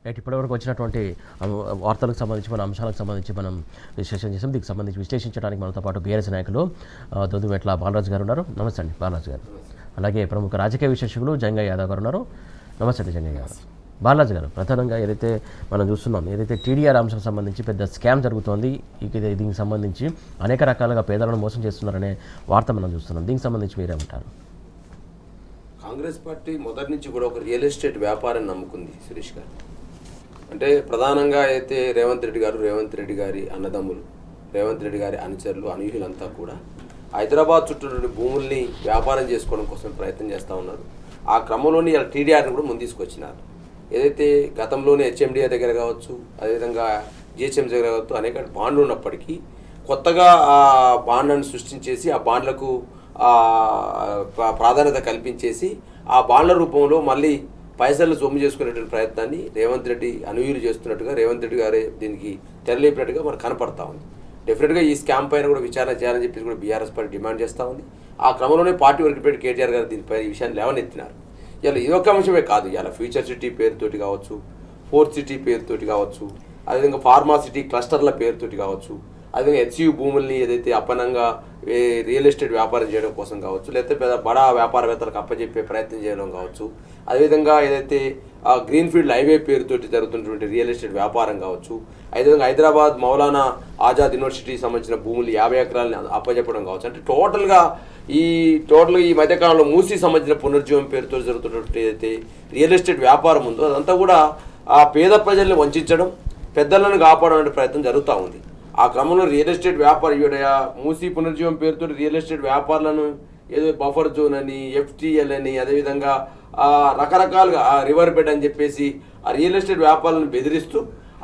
Right, ఇప్పటివరకు వచ్చినటువంటి వార్తలకు సంబంధించి మన అంశాలకు సంబంధించి మనం విశ్లేషణ చేసాం. దీనికి సంబంధించి విశ్లేషించడానికి మనతో పాటు బీఆర్ఎస్ నాయకులు దొందుమెట్ల బాలరాజు గారు ఉన్నారు. నమస్తే అండి బాలరాజు గారు. అలాగే ప్రముఖ రాజకీయ విశ్లేషకులు జంగయ్య యాదవ్ గారు ఉన్నారు. నమస్తే అండి జంగయ్య గారు. బాలరాజు గారు, ప్రధానంగా ఏదైతే మనం చూస్తున్నాం, ఏదైతే టీడీఆర్ అంశానికి సంబంధించి పెద్ద స్కామ్ జరుగుతోంది, దీనికి సంబంధించి అనేక రకాలుగా పేదలను మోసం చేస్తున్నారనే వార్త మనం చూస్తున్నాం. దీనికి సంబంధించి మీరేమంటారు? కాంగ్రెస్ పార్టీ మొదటి నుంచి కూడా ఒక రియల్ ఎస్టేట్ వ్యాపారాన్ని నమ్ముకుంది సురేష్ గారు. అంటే ప్రధానంగా అయితే రేవంత్ రెడ్డి గారి అన్నదమ్ములు, రేవంత్ రెడ్డి గారి అనుచరులు, అనూహ్యులంతా కూడా హైదరాబాద్ చుట్టూ భూముల్ని వ్యాపారం చేసుకోవడం కోసం ప్రయత్నం చేస్తూ ఉన్నారు. ఆ క్రమంలోని టీడీఆర్ని కూడా ముందు తీసుకొచ్చినారు. ఏదైతే గతంలోనే హెచ్ఎండిఏ దగ్గర కావచ్చు, అదేవిధంగా జిహెచ్ఎంసీ దగ్గర కావచ్చు, అనేక బాండ్లు ఉన్నప్పటికీ కొత్తగా ఆ బాండ్లను సృష్టించేసి ఆ బాండ్లకు ప్రాధాన్యత కల్పించేసి ఆ బాండ్ల రూపంలో మళ్ళీ పైసలు సొమ్ము చేసుకునేటువంటి ప్రయత్నాన్ని రేవంత్ రెడ్డి అనుయూలు చేస్తున్నట్టుగా, రేవంత్ రెడ్డి గారే దీనికి తెరలేపినట్టుగా మనకు కనపడతా ఉంది. డెఫినెట్గా ఈ స్కామ్ పైన కూడా విచారణ చేయాలని చెప్పేసి కూడా బీఆర్ఎస్ పార్టీ డిమాండ్ చేస్తూ ఉంది. ఆ క్రమంలోనే పార్టీ వర్కిపేట కేటీఆర్ గారు దీనిపై ఈ విషయాన్ని లేవనెత్తినారు. ఇలా ఇదొక అంశమే కాదు, ఇలా ఫ్యూచర్ సిటీ పేరుతోటి కావచ్చు, ఫోర్త్ సిటీ పేరుతోటి కావచ్చు, అదేవిధంగా ఫార్మా సిటీ క్లస్టర్ల పేరుతోటి కావచ్చు, అదేవిధంగా హెచ్యూ భూముల్ని ఏదైతే అప్పనంగా రియల్ ఎస్టేట్ వ్యాపారం చేయడం కోసం కావచ్చు, లేకపోతే బడా వ్యాపారవేత్తలకు అప్పచెప్పే ప్రయత్నం చేయడం కావచ్చు, అదేవిధంగా ఏదైతే గ్రీన్ఫీల్డ్ హైవే పేరుతోటి జరుగుతున్నటువంటి రియల్ ఎస్టేట్ వ్యాపారం కావచ్చు, అదేవిధంగా హైదరాబాద్ మౌలానా ఆజాద్ యూనివర్సిటీకి సంబంధించిన భూములు 50 ఎకరాలని అప్పచెప్పడం కావచ్చు. అంటే టోటల్గా ఈ మధ్యకాలంలో మూసీ సంబంధించిన పునరుజ్జీవం పేరుతో జరుగుతున్నటువంటి ఏదైతే రియల్ ఎస్టేట్ వ్యాపారం ఉందో అదంతా కూడా ఆ పేద ప్రజల్ని వంచడం, పెద్దలను కాపాడడం అనే ప్రయత్నం జరుగుతూ ఉంది. ఆ క్రమంలో రియల్ ఎస్టేట్ వ్యాపారం మూసీ పునరుజ్జీవం పేరుతో రియల్ ఎస్టేట్ వ్యాపారాలను ఏదో బఫర్ జోన్ అని, ఎఫ్టీఎల్ అని, అదేవిధంగా రకరకాలుగా రివర్ బెడ్ అని చెప్పేసి ఆ రియల్ ఎస్టేట్ వ్యాపారాలను బెదిరిస్తూ,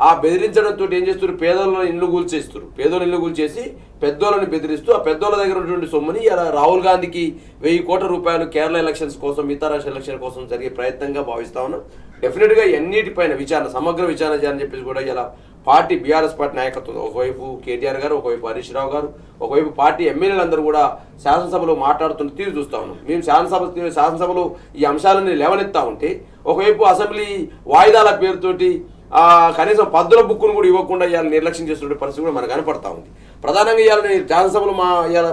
ఆ బెదిరించడంతో ఏం చేస్తారు, పేదోళ్ళని ఇల్లు కూల్చేసి పెద్దోళ్ళని బెదిరిస్తూ ఆ పెద్దోళ్ళ దగ్గర ఉన్నటువంటి సొమ్ముని ఇలా రాహుల్ గాంధీకి 1000 కోట్ల రూపాయలు కేరళ ఎలక్షన్స్ కోసం, మిగతా రాష్ట్ర ఎలక్షన్ కోసం జరిగే ప్రయత్నంగా భావిస్తా ఉన్నాం. డెఫినెట్గా ఎన్నిటిపైన సమగ్ర విచారణ చేయాలని చెప్పేసి కూడా ఇలా పార్టీ బీఆర్ఎస్ పార్టీ నాయకత్వం, ఒకవైపు కేటీఆర్ గారు, ఒకవైపు హరీష్ రావు గారు, ఒకవైపు పార్టీ ఎమ్మెల్యేలందరూ కూడా శాసనసభలో మాట్లాడుతున్న తీరు చూస్తూ ఉన్నాం. మేము శాసనసభలో ఈ అంశాలని లేవనెత్తా ఉంటే, ఒకవైపు అసెంబ్లీ వాయిదాల పేరుతోటి కనీసం పద్దుల బుక్కును కూడా ఇవ్వకుండా ఇవాళ నిర్లక్ష్యం చేస్తున్న పరిస్థితి కూడా మనకు కనపడతా ఉంది. ప్రధానంగా ఇవాళ శాసనసభలో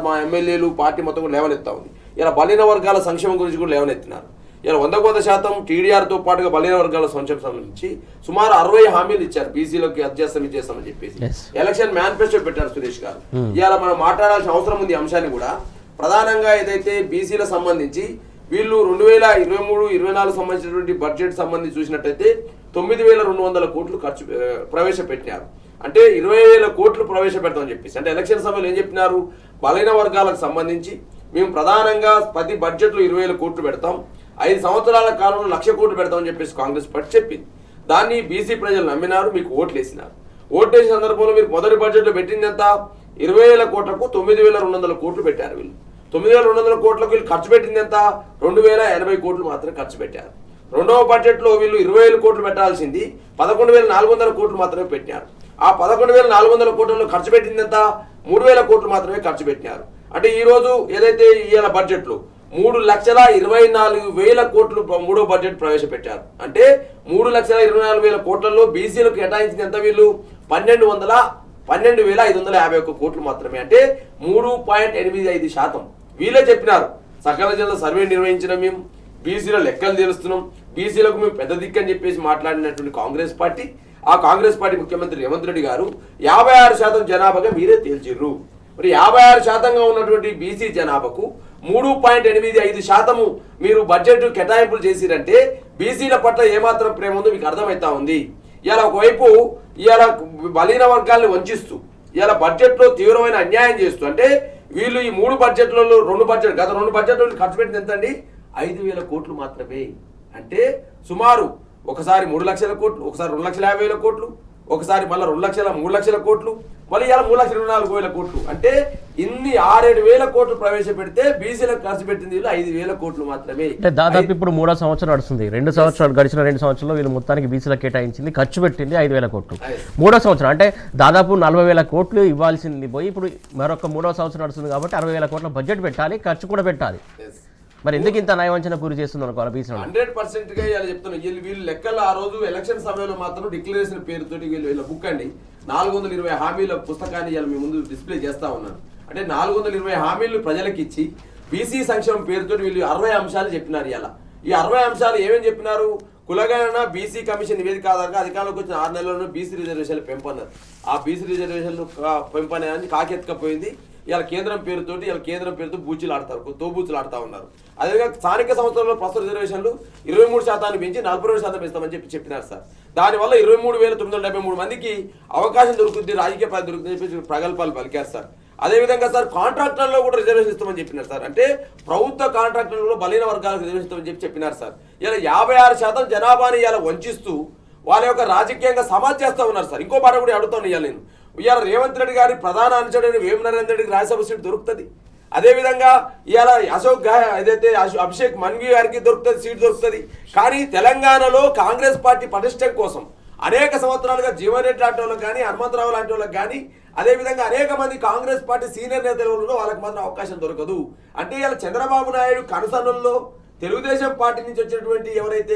మా ఎమ్మెల్యేలు పార్టీ మొత్తం కూడా లేవనెత్తా ఉంది. ఇలా బలహీన వర్గాల సంక్షేమం గురించి కూడా లేవనెత్తినారు. ఇలా 100% టీడీఆర్తో పాటుగా బలహీన వర్గాల సంక్షేమం సంబంధించి సుమారు 60 హామీలు ఇచ్చారు. బీసీలకు ఇచ్చేస్తామని చెప్పేసి ఎలక్షన్ మేనిఫెస్టో పెట్టారు సురేష్ గారు. ఇవాళ మనం మాట్లాడాల్సిన అవసరం ఉంది. అంశాన్ని కూడా ప్రధానంగా ఏదైతే బీసీలకు సంబంధించి వీళ్ళు 2023-24 సంబంధించినటువంటి బడ్జెట్ సంబంధించి చూసినట్టయితే 9,200 కోట్లు ప్రవేశపెట్టినారు. అంటే 20,000 కోట్లు ప్రవేశపెడతామని చెప్పేసి, అంటే ఎలక్షన్ సమయంలో ఏం చెప్పినారు, బలైన వర్గాలకు సంబంధించి మేము ప్రధానంగా ప్రతి బడ్జెట్లో 20,000 కోట్లు పెడతాం, 5 సంవత్సరాల కాలంలో 1,00,000 కోట్లు పెడతామని చెప్పేసి కాంగ్రెస్ పార్టీ చెప్పింది. దాన్ని బీసీ ప్రజలు నమ్మినారు, మీకు ఓట్లేసినారు. ఓట్లేసిన సందర్భంలో మీరు మొదటి బడ్జెట్లో పెట్టింది ఎంత, 20,000 కోట్లకు 9,200 కోట్లు పెట్టారు. వీళ్ళు 9,200 కోట్లకు వీళ్ళు ఖర్చు పెట్టింది ఎంత, 2,080 కోట్లు మాత్రమే ఖర్చు పెట్టారు. రెండవ బడ్జెట్లో వీళ్ళు 20,000 కోట్లు పెట్టాల్సింది 11,400 కోట్లు మాత్రమే పెట్టినారు. ఆ 11,400 కోట్లలో ఖర్చు పెట్టింది ఎంత, 3,000 కోట్లు మాత్రమే ఖర్చు పెట్టినారు. అంటే ఈరోజు ఏదైతే ఇవాళ బడ్జెట్లో 3,24,000 కోట్లు మూడో బడ్జెట్ ప్రవేశపెట్టారు. అంటే 3,24,000 కోట్లలో బీసీలకు కేటాయించింది ఎంత, వీళ్ళు 12,551 కోట్లు మాత్రమే. అంటే 3.85%. వీళ్ళే చెప్పినారు, సకల జిల్లా సర్వే నిర్వహించిన మేము బీసీల లెక్కలు తెలుస్తున్నాం, బీసీలకు మేము పెద్ద దిక్కని చెప్పేసి మాట్లాడినటువంటి కాంగ్రెస్ పార్టీ, ఆ కాంగ్రెస్ పార్టీ ముఖ్యమంత్రి రేవంత్ రెడ్డి గారు 56% జనాభాగా మీరే తేల్చిర్రు. మరి 56%గా ఉన్నటువంటి బీసీ జనాభాకు 3.85% మీరు బడ్జెట్ కేటాయింపులు చేసిరంటే బీసీల పట్ల ఏమాత్రం ప్రేమ ఉందో మీకు అర్థమవుతా ఉంది. ఇలా ఒకవైపు బలహీన వర్గాల్ని వంచిస్తూ ఇలా బడ్జెట్లో తీవ్రమైన అన్యాయం చేస్తూ, అంటే వీళ్ళు ఈ 3 బడ్జెట్లలో గత 2 బడ్జెట్లో ఖర్చు పెట్టింది ఎంత అండి, 5,000 కోట్లు మాత్రమే. అంటే సుమారు ఒకసారి 3 లక్షల కోట్లు, ఒకసారి 2,50,000 కోట్లు, ఒకసారి మళ్ళీ 3 లక్షల కోట్లు, మళ్ళీ ఇలా 3,24,000 కోట్లు. అంటే ఇన్ని 6-7 కోట్లు ప్రవేశపెడితే బీసీలకు ఖర్చు పెట్టింది 5,000 కోట్లు మాత్రమే. అంటే దాదాపు ఇప్పుడు 3వ సంవత్సరం నడుస్తుంది. గడిచిన 2 సంవత్సరాల్లో వీళ్ళు మొత్తానికి బీసీలకు కేటాయించింది, ఖర్చు పెట్టింది 5,000 కోట్లు. 3వ సంవత్సరం అంటే దాదాపు 40,000 కోట్లు ఇవ్వాల్సింది పోయి ఇప్పుడు మరొక 3వ సంవత్సరం నడుస్తుంది కాబట్టి 60,000 కోట్ల బడ్జెట్ పెట్టాలి, ఖర్చు కూడా పెట్టాలి. మరి ఎందుకు ఇంత నయవంచన గురి చేస్తున్నారు అనుకోవాలి బీసీ 100%గా ఇలా చెప్తున్నా. వీళ్ళు లెక్కలు ఆ రోజు ఎలక్షన్ సమయంలో మాత్రం డిక్లరేషన్ పేరుతోటి వీళ్ళ బుక్ అండి 420 హామీల పుస్తకాన్ని ఇలా మీ ముందు డిస్ప్లే చేస్తా ఉన్నాను. అంటే 420 హామీలు ప్రజలకు ఇచ్చి బీసీ సంక్షేమం పేరుతో వీళ్ళు 60 అంశాలు చెప్పినారు. ఇలా ఈ 60 అంశాలు ఏమేమి చెప్పినారు? కులగణన బీసీ కమిషన్ నివేదిక ఆధారంగా అధికారంలోకి వచ్చిన 6 నెలల్లోనే బీసీ రిజర్వేషన్లు పెంపన్నారు. ఆ బీసీ రిజర్వేషన్లు పెంపనేది కాకెత్తుకపోయింది. ఇలా కేంద్రం పేరుతో బూచీలు ఆడతారు, తోబూచులు ఆడుతూ ఉన్నారు. అదేవిధంగా స్థానిక సంస్థల్లో ప్రస్తుత రిజర్వేషన్లు 23% పెంచి 42% పెంచుతామని చెప్పినారు సార్. దానివల్ల 23,973 మందికి అవకాశం దొరుకుతుంది, రాజకీయ పదవి దొరుకుతుందని చెప్పి ప్రగల్భాలు పలికారు సార్. అదేవిధంగా సార్ కాంట్రాక్టర్లో కూడా రిజర్వేషన్ ఇస్తామని చెప్పినారు సార్. అంటే ప్రభుత్వ కాంట్రాక్టర్లో బలహీన వర్గాలకు రిజర్వేషన్ ఇస్తామని చెప్పినారు సార్. ఇలా 56% జనాభాని ఇలా వంచిస్తూ వాళ్ళ యొక్క రాజకీయంగా సమాజ్ చేస్తూ ఉన్నారు సార్. ఇంకో మాట కూడా అడుగుతాను ఇవాళ నేను. ఇవాళ రేవంత్ రెడ్డి గారి ప్రధాన అనుచరుడైన వేము నరేంద్ర రెడ్డికి రాజ్యసభ సీట్ దొరుకుతుంది. అదేవిధంగా ఇవాళ ఏదైతే అభిషేక్ మన్వి గారికి సీట్ దొరుకుతుంది. కానీ తెలంగాణలో కాంగ్రెస్ పార్టీ పటిష్టం కోసం అనేక సంవత్సరాలుగా జీవన్ రెడ్డి లాంటి వాళ్ళకి కానీ, హనుమంతరావు లాంటి వాళ్ళకి కానీ, అదేవిధంగా అనేక మంది కాంగ్రెస్ పార్టీ సీనియర్ నేతలు వాళ్ళకి మాత్రం అవకాశం దొరకదు. అంటే ఇలా చంద్రబాబు నాయుడు కనుసన్నల్లో తెలుగుదేశం పార్టీ నుంచి వచ్చినటువంటి ఎవరైతే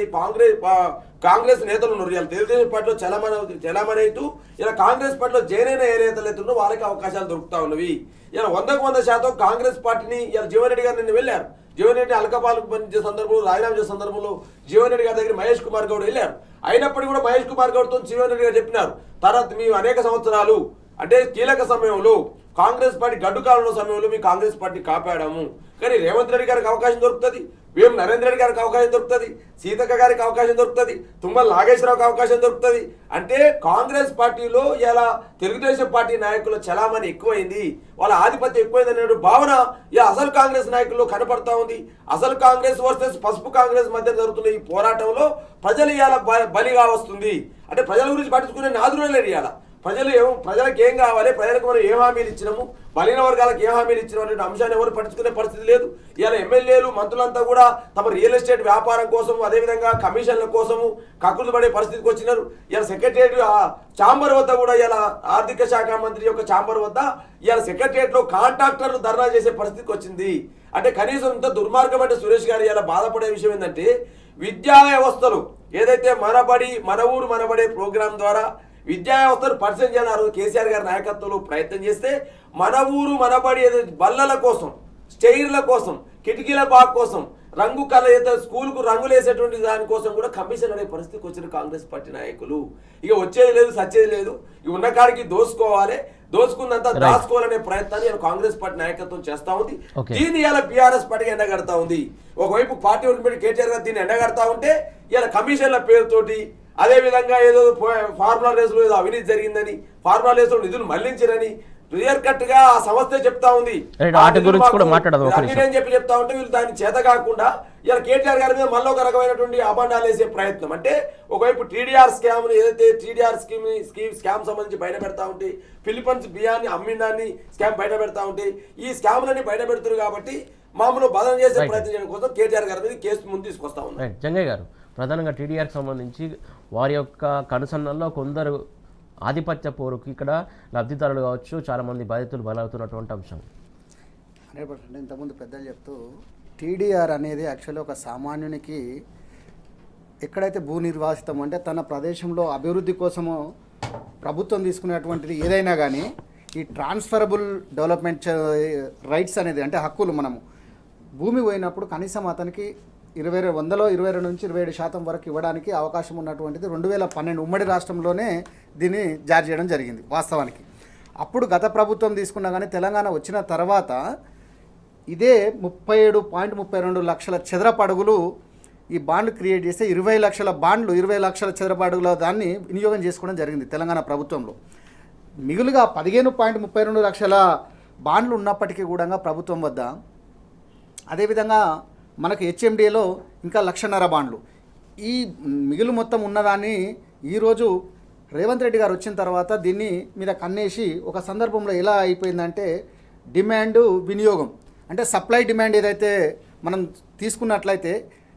కాంగ్రెస్ నేతలు ఉన్నారు, ఇలా తెలుగుదేశం పార్టీలో చలామణి అవుతూ ఇలా కాంగ్రెస్ పార్టీలో జైన్ ఏ నేతలు అవుతుందో వాళ్ళకి అవకాశాలు దొరుకుతా ఉన్నవి. ఇలా 100% కాంగ్రెస్ పార్టీని ఇలా జీవన్ రెడ్డి గారు నిన్న వెళ్ళారు. జీవన్ రెడ్డి అల్కపాలకు పనిచేసే సందర్భంలో, రాజీనామా చేసే సందర్భంలో జీవన్ రెడ్డి గారి దగ్గర మహేష్ కుమార్ గౌడ్ వెళ్ళారు. అయినప్పటికీ కూడా మహేష్ కుమార్ గౌడ్తో జీవన్ రెడ్డి గారు చెప్పినారు, తర్వాత మేము అనేక సంవత్సరాలు అంటే కీలక సమయంలో కాంగ్రెస్ పార్టీ గడ్డు కాలంలో సమయంలో మీ కాంగ్రెస్ పార్టీ కాపాడాము. కానీ రేవంత్ రెడ్డి గారికి అవకాశం దొరుకుతుంది, వేం నరేంద్ర రెడ్డి గారికి అవకాశం దొరుకుతుంది, సీతక్క గారికి అవకాశం దొరుకుతుంది, తుమ్మల నాగేశ్వరరావుకి అవకాశం దొరుకుతుంది. అంటే కాంగ్రెస్ పార్టీలో ఇలా తెలుగుదేశం పార్టీ నాయకుల చలామణి ఎక్కువైంది, వాళ్ళ ఆధిపత్యం ఎక్కువైంది అనే భావన ఇలా అసలు కాంగ్రెస్ నాయకుల్లో కనపడతా ఉంది. అసలు కాంగ్రెస్ వర్సెస్ పసుపు కాంగ్రెస్ మధ్య జరుగుతున్న ఈ పోరాటంలో ప్రజలు ఇవాళ బలిగా వస్తుంది. అంటే ప్రజల గురించి పట్టించుకునే నాదురే లేరు. ఇవాళ ప్రజలకు ఏం కావాలి, ప్రజలకు మనం ఏ హామీలు ఇచ్చినాము, బలహీన వర్గాలకు ఏ హామీలు ఇచ్చినాము అనే అంశాన్ని ఎవరు పట్టించుకునే పరిస్థితి లేదు. ఇలా ఎమ్మెల్యేలు మంత్రులంతా కూడా తమ రియల్ ఎస్టేట్ వ్యాపారం కోసము, అదేవిధంగా కమిషన్ల కోసము కక్కులు పడే పరిస్థితికి వచ్చినారు. ఇలా సెక్రటరియట్ ఛాంబర్ వద్ద కూడా ఇలా ఆర్థిక శాఖ మంత్రి యొక్క ఛాంబర్ వద్ద ఇలా సెక్రటరియట్లో కాంట్రాక్టర్లు ధర్నా చేసే పరిస్థితికి వచ్చింది. అంటే కనీసం ఇంత దుర్మార్గం అంటే సురేష్ గారు ఇలా బాధపడే విషయం ఏంటంటే విద్యా వ్యవస్థలు ఏదైతే మన ఊరు మనబడే ప్రోగ్రాం ద్వారా విద్యా వ్యవస్థను పరిచయం చేయాలి కేసీఆర్ గారి నాయకత్వంలో ప్రయత్నం చేస్తే మన ఊరు మనబడి బల్లల కోసం, స్టైర్ల కోసం, కిటికీల బాగ్ కోసం, రంగు స్కూల్కు రంగులు వేసేటువంటి దానికోసం కూడా కమిషన్ అనే పరిస్థితికి వచ్చిన కాంగ్రెస్ పార్టీ నాయకులు. ఇక వచ్చేది లేదు, సచ్చేది లేదు, ఇక ఉన్న కాడికి దోసుకోవాలి, దోసుకున్నంతా దాచుకోవాలనే ప్రయత్నాన్ని కాంగ్రెస్ పార్టీ నాయకత్వం చేస్తా ఉంది. దీన్ని ఇలా బీఆర్ఎస్ పార్టీకి ఎండగడతా ఉంది. ఒకవైపు పార్టీ వరకు కేటీఆర్ గారు దీన్ని ఎండగడతా ఉంటే ఇలా కమిషన్ల పేరుతోటి, అదేవిధంగా ఏదో ఫార్ములా రేసులో ఏదో అవినీతి జరిగిందని, ఫార్ములా రేసులో నిధులు మళ్లించారని క్లియర్ కట్ గా ఆ సంస్థ చెప్తా ఉంది. చెప్తా ఉంటే వీళ్ళు దాన్ని చేత కాకుండా ఇలా కేటీఆర్ గారి మీద మళ్ళీ ఒక రకమైనటువంటి అబండాలు వేసే ప్రయత్నం. అంటే ఒకవైపు టీడీఆర్ స్కామ్ ఏదైతే టీడీఆర్ స్కామ్ సంబంధించి బయట పెడతా ఉంటే, ఫిలిపన్స్ బియ్యాన్ని అమ్మిందాన్ని స్కామ్ బయట పెడతా ఉంటే, ఈ స్కామ్లన్నీ బయట పెడుతున్నారు కాబట్టి మామూలు బదనం చేసే ప్రయత్నం చేయడం కోసం కేటీఆర్ గారి మీద కేసు ముందు తీసుకొస్తా ఉన్నారు. జంగయ్య గారు, ప్రధానంగా టీడీఆర్కి సంబంధించి వారి యొక్క కనుసన్నల్లో కొందరు ఆధిపత్య పోరుకు ఇక్కడ లబ్ధిదారులు కావచ్చు, చాలామంది బాధితులు బలవుతున్నటువంటి అంశం 100%. ఇంతకుముందు పెద్దలు చెప్తూ టీడీఆర్ అనేది యాక్చువల్లీ ఒక సామాన్యునికి ఎక్కడైతే భూ నిర్వాసితం అంటే తన ప్రదేశంలో అభివృద్ధి కోసము ప్రభుత్వం తీసుకునేటువంటిది ఏదైనా కానీ ఈ ట్రాన్స్ఫరబుల్ డెవలప్మెంట్ రైట్స్ అనేది అంటే హక్కులు, మనము భూమి పోయినప్పుడు కనీసం అతనికి 22 నుంచి 27% వరకు ఇవ్వడానికి అవకాశం ఉన్నటువంటిది 2012 ఉమ్మడి రాష్ట్రంలోనే దీన్ని జారీ చేయడం జరిగింది వాస్తవానికి. అప్పుడు గత ప్రభుత్వం తీసుకున్నా కానీ తెలంగాణ వచ్చిన తర్వాత ఇదే 37.32 లక్షల చదరపు అడుగులు ఈ బాండ్లు క్రియేట్ చేస్తే 20 లక్షల బాండ్లు 20 లక్షల చదరపు అడుగుల దాన్ని వినియోగం చేసుకోవడం జరిగింది తెలంగాణ ప్రభుత్వంలో. మిగులుగా 15.32 లక్షల బాండ్లు ఉన్నప్పటికీ కూడా ప్రభుత్వం వద్ద, అదేవిధంగా మనకు హెచ్ఎండిఏలో ఇంకా 1,50,000 బాండ్లు, ఈ మిగులు మొత్తం ఉన్నదాన్ని ఈరోజు రేవంత్ రెడ్డి గారు వచ్చిన తర్వాత దీన్ని మీద కన్నేసి ఒక సందర్భంలో ఎలా అయిపోయిందంటే డిమాండ్ వినియోగం అంటే సప్లై డిమాండ్ ఏదైతే మనం తీసుకున్నట్లయితే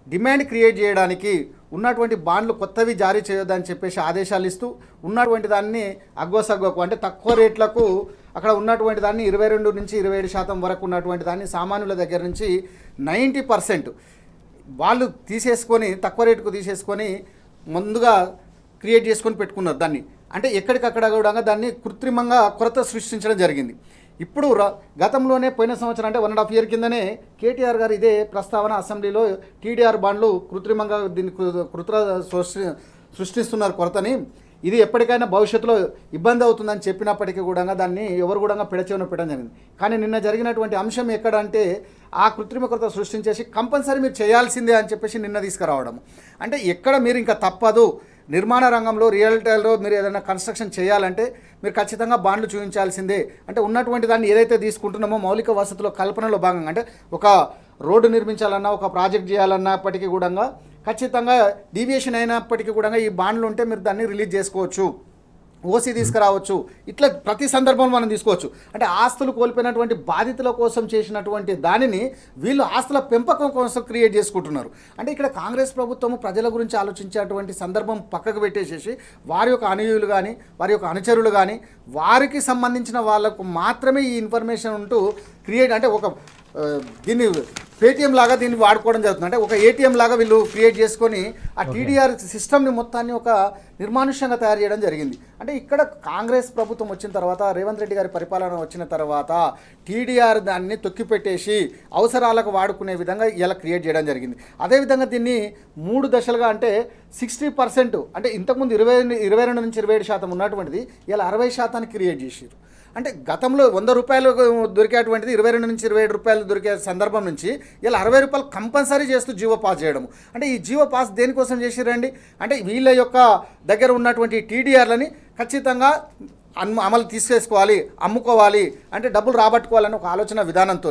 డిమాండ్ క్రియేట్ చేయడానికి ఉన్నటువంటి బాండ్లు కొత్తవి జారీ చేయొద్దని చెప్పేసి ఆదేశాలు ఇస్తూ ఉన్నటువంటి దాన్ని అగ్గోసగ్గోకు అంటే తక్కువ రేట్లకు అక్కడ ఉన్నటువంటి దాన్ని 22 నుంచి 27% వరకు ఉన్నటువంటి దాన్ని సామాన్యుల దగ్గర నుంచి 90% వాళ్ళు తీసేసుకొని తక్కువ రేటుకు తీసేసుకొని ముందుగా క్రియేట్ చేసుకొని పెట్టుకున్నారు దాన్ని. అంటే ఎక్కడికక్కడ కూడా దాన్ని కృత్రిమంగా కొరత సృష్టించడం జరిగింది. ఇప్పుడు గతంలోనే పోయిన సంవత్సరం అంటే 1.5 year కిందనే కేటీఆర్ గారు ఇదే ప్రస్తావన అసెంబ్లీలో టీడీఆర్ బాండ్లు కృత్రిమంగా దీన్ని సృష్టిస్తున్నారు కొరతని, ఇది ఎప్పటికైనా భవిష్యత్తులో ఇబ్బంది అవుతుందని చెప్పినప్పటికీ కూడా దాన్ని ఎవరు కూడా పెడచెవిన పెట్టడం జరిగింది. కానీ నిన్న జరిగినటువంటి అంశం ఎక్కడ అంటే ఆ కృత్రిమ కొరత సృష్టించేసి కంపల్సరీ మీరు చేయాల్సిందే అని చెప్పేసి నిన్న తీసుకురావడం. అంటే ఎక్కడ మీరు ఇంకా తప్పదు, నిర్మాణ రంగంలో రియల్టీలో మీరు ఏదైనా కన్స్ట్రక్షన్ చేయాలంటే మీరు ఖచ్చితంగా బాండ్లు చూపించాల్సిందే. అంటే ఉన్నటువంటి దాన్ని ఏదైతే తీసుకుంటున్నామో మౌలిక వసతుల కల్పనలో భాగంగా అంటే ఒక రోడ్డు నిర్మించాలన్నా ఒక ప్రాజెక్ట్ చేయాలన్నప్పటికీ కూడా ఖచ్చితంగా డీవియేషన్ అయినప్పటికీ కూడా ఈ బాండ్లు ఉంటే మీరు దాన్ని రిలీజ్ చేసుకోవచ్చు, ఓసీ తీసుకురావచ్చు. ఇట్లా ప్రతి సందర్భంలో మనం తీసుకోవచ్చు. అంటే ఆస్తులు కోల్పోయినటువంటి బాధితుల కోసం చేసినటువంటి దానిని వీళ్ళు ఆస్తుల పెంపకం కోసం క్రియేట్ చేసుకుంటున్నారు. అంటే ఇక్కడ కాంగ్రెస్ ప్రభుత్వము ప్రజల గురించి ఆలోచించేటువంటి సందర్భం పక్కకు పెట్టేసేసి వారి యొక్క అనుయూయులు కానీ వారి యొక్క అనుచరులు కానీ వారికి సంబంధించిన వాళ్ళకు మాత్రమే ఈ ఇన్ఫర్మేషన్ ఉంటూ క్రియేట్ అంటే ఒక దీన్ని పేటీఎం లాగా దీన్ని వాడుకోవడం జరుగుతుంది. అంటే ఒక ఏటీఎం లాగా వీళ్ళు క్రియేట్ చేసుకొని ఆ టీడీఆర్ సిస్టమ్ని మొత్తాన్ని ఒక నిర్మానుష్యంగా తయారు చేయడం జరిగింది. అంటే ఇక్కడ కాంగ్రెస్ ప్రభుత్వం వచ్చిన తర్వాత రేవంత్ రెడ్డి గారి పరిపాలన వచ్చిన తర్వాత టీడీఆర్ దాన్ని తొక్కిపెట్టేసి అవసరాలకు వాడుకునే విధంగా ఇలా క్రియేట్ చేయడం జరిగింది. అదేవిధంగా దీన్ని 3 దశలుగా అంటే 60% అంటే ఇంతకుముందు 22 నుంచి 27% ఉన్నటువంటిది ఇలా 60% క్రియేట్ చేసారు. అంటే గతంలో 100 రూపాయలు దొరికేటువంటిది 22 నుంచి 27 రూపాయలు దొరికే సందర్భం నుంచి ఇలా 60 రూపాయలు కంపల్సరీ చేస్తూ జీవో పాస్ చేయడము. అంటే ఈ జీవో పాస్ దేనికోసం చేసిరండి అంటే వీళ్ళ యొక్క దగ్గర ఉన్నటువంటి టీడీఆర్లని ఖచ్చితంగా అమలు తీసేసుకోవాలి, అమ్ముకోవాలి, అంటే డబ్బులు రాబట్టుకోవాలని ఒక ఆలోచన విధానంతో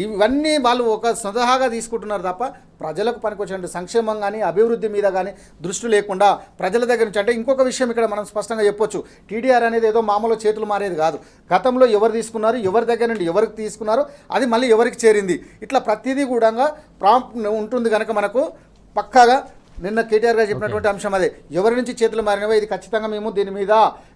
ఇవన్నీ వాళ్ళు ఒక స్వతహాగా తీసుకుంటున్నారు తప్ప ప్రజలకు పనికొచ్చినట్టు సంక్షేమం కానీ అభివృద్ధి మీద కానీ దృష్టి లేకుండా ప్రజల దగ్గర నుంచి. అంటే ఇంకొక విషయం ఇక్కడ మనం స్పష్టంగా చెప్పొచ్చు, టీడీఆర్ అనేది ఏదో మామూలు చేతులు మారేది కాదు. గతంలో ఎవరు తీసుకున్నారు, ఎవరి దగ్గర నుండి ఎవరికి తీసుకున్నారు, అది మళ్ళీ ఎవరికి చేరింది, ఇట్లా ప్రతిదీ కూడా ప్రాంప్ట్ ఉంటుంది కనుక మనకు పక్కాగా నిన్న కేటీఆర్ గారు చెప్పినటువంటి అంశం అదే. ఎవరి నుంచి చేతులు మారినవో ఇది ఖచ్చితంగా మేము దీని మీద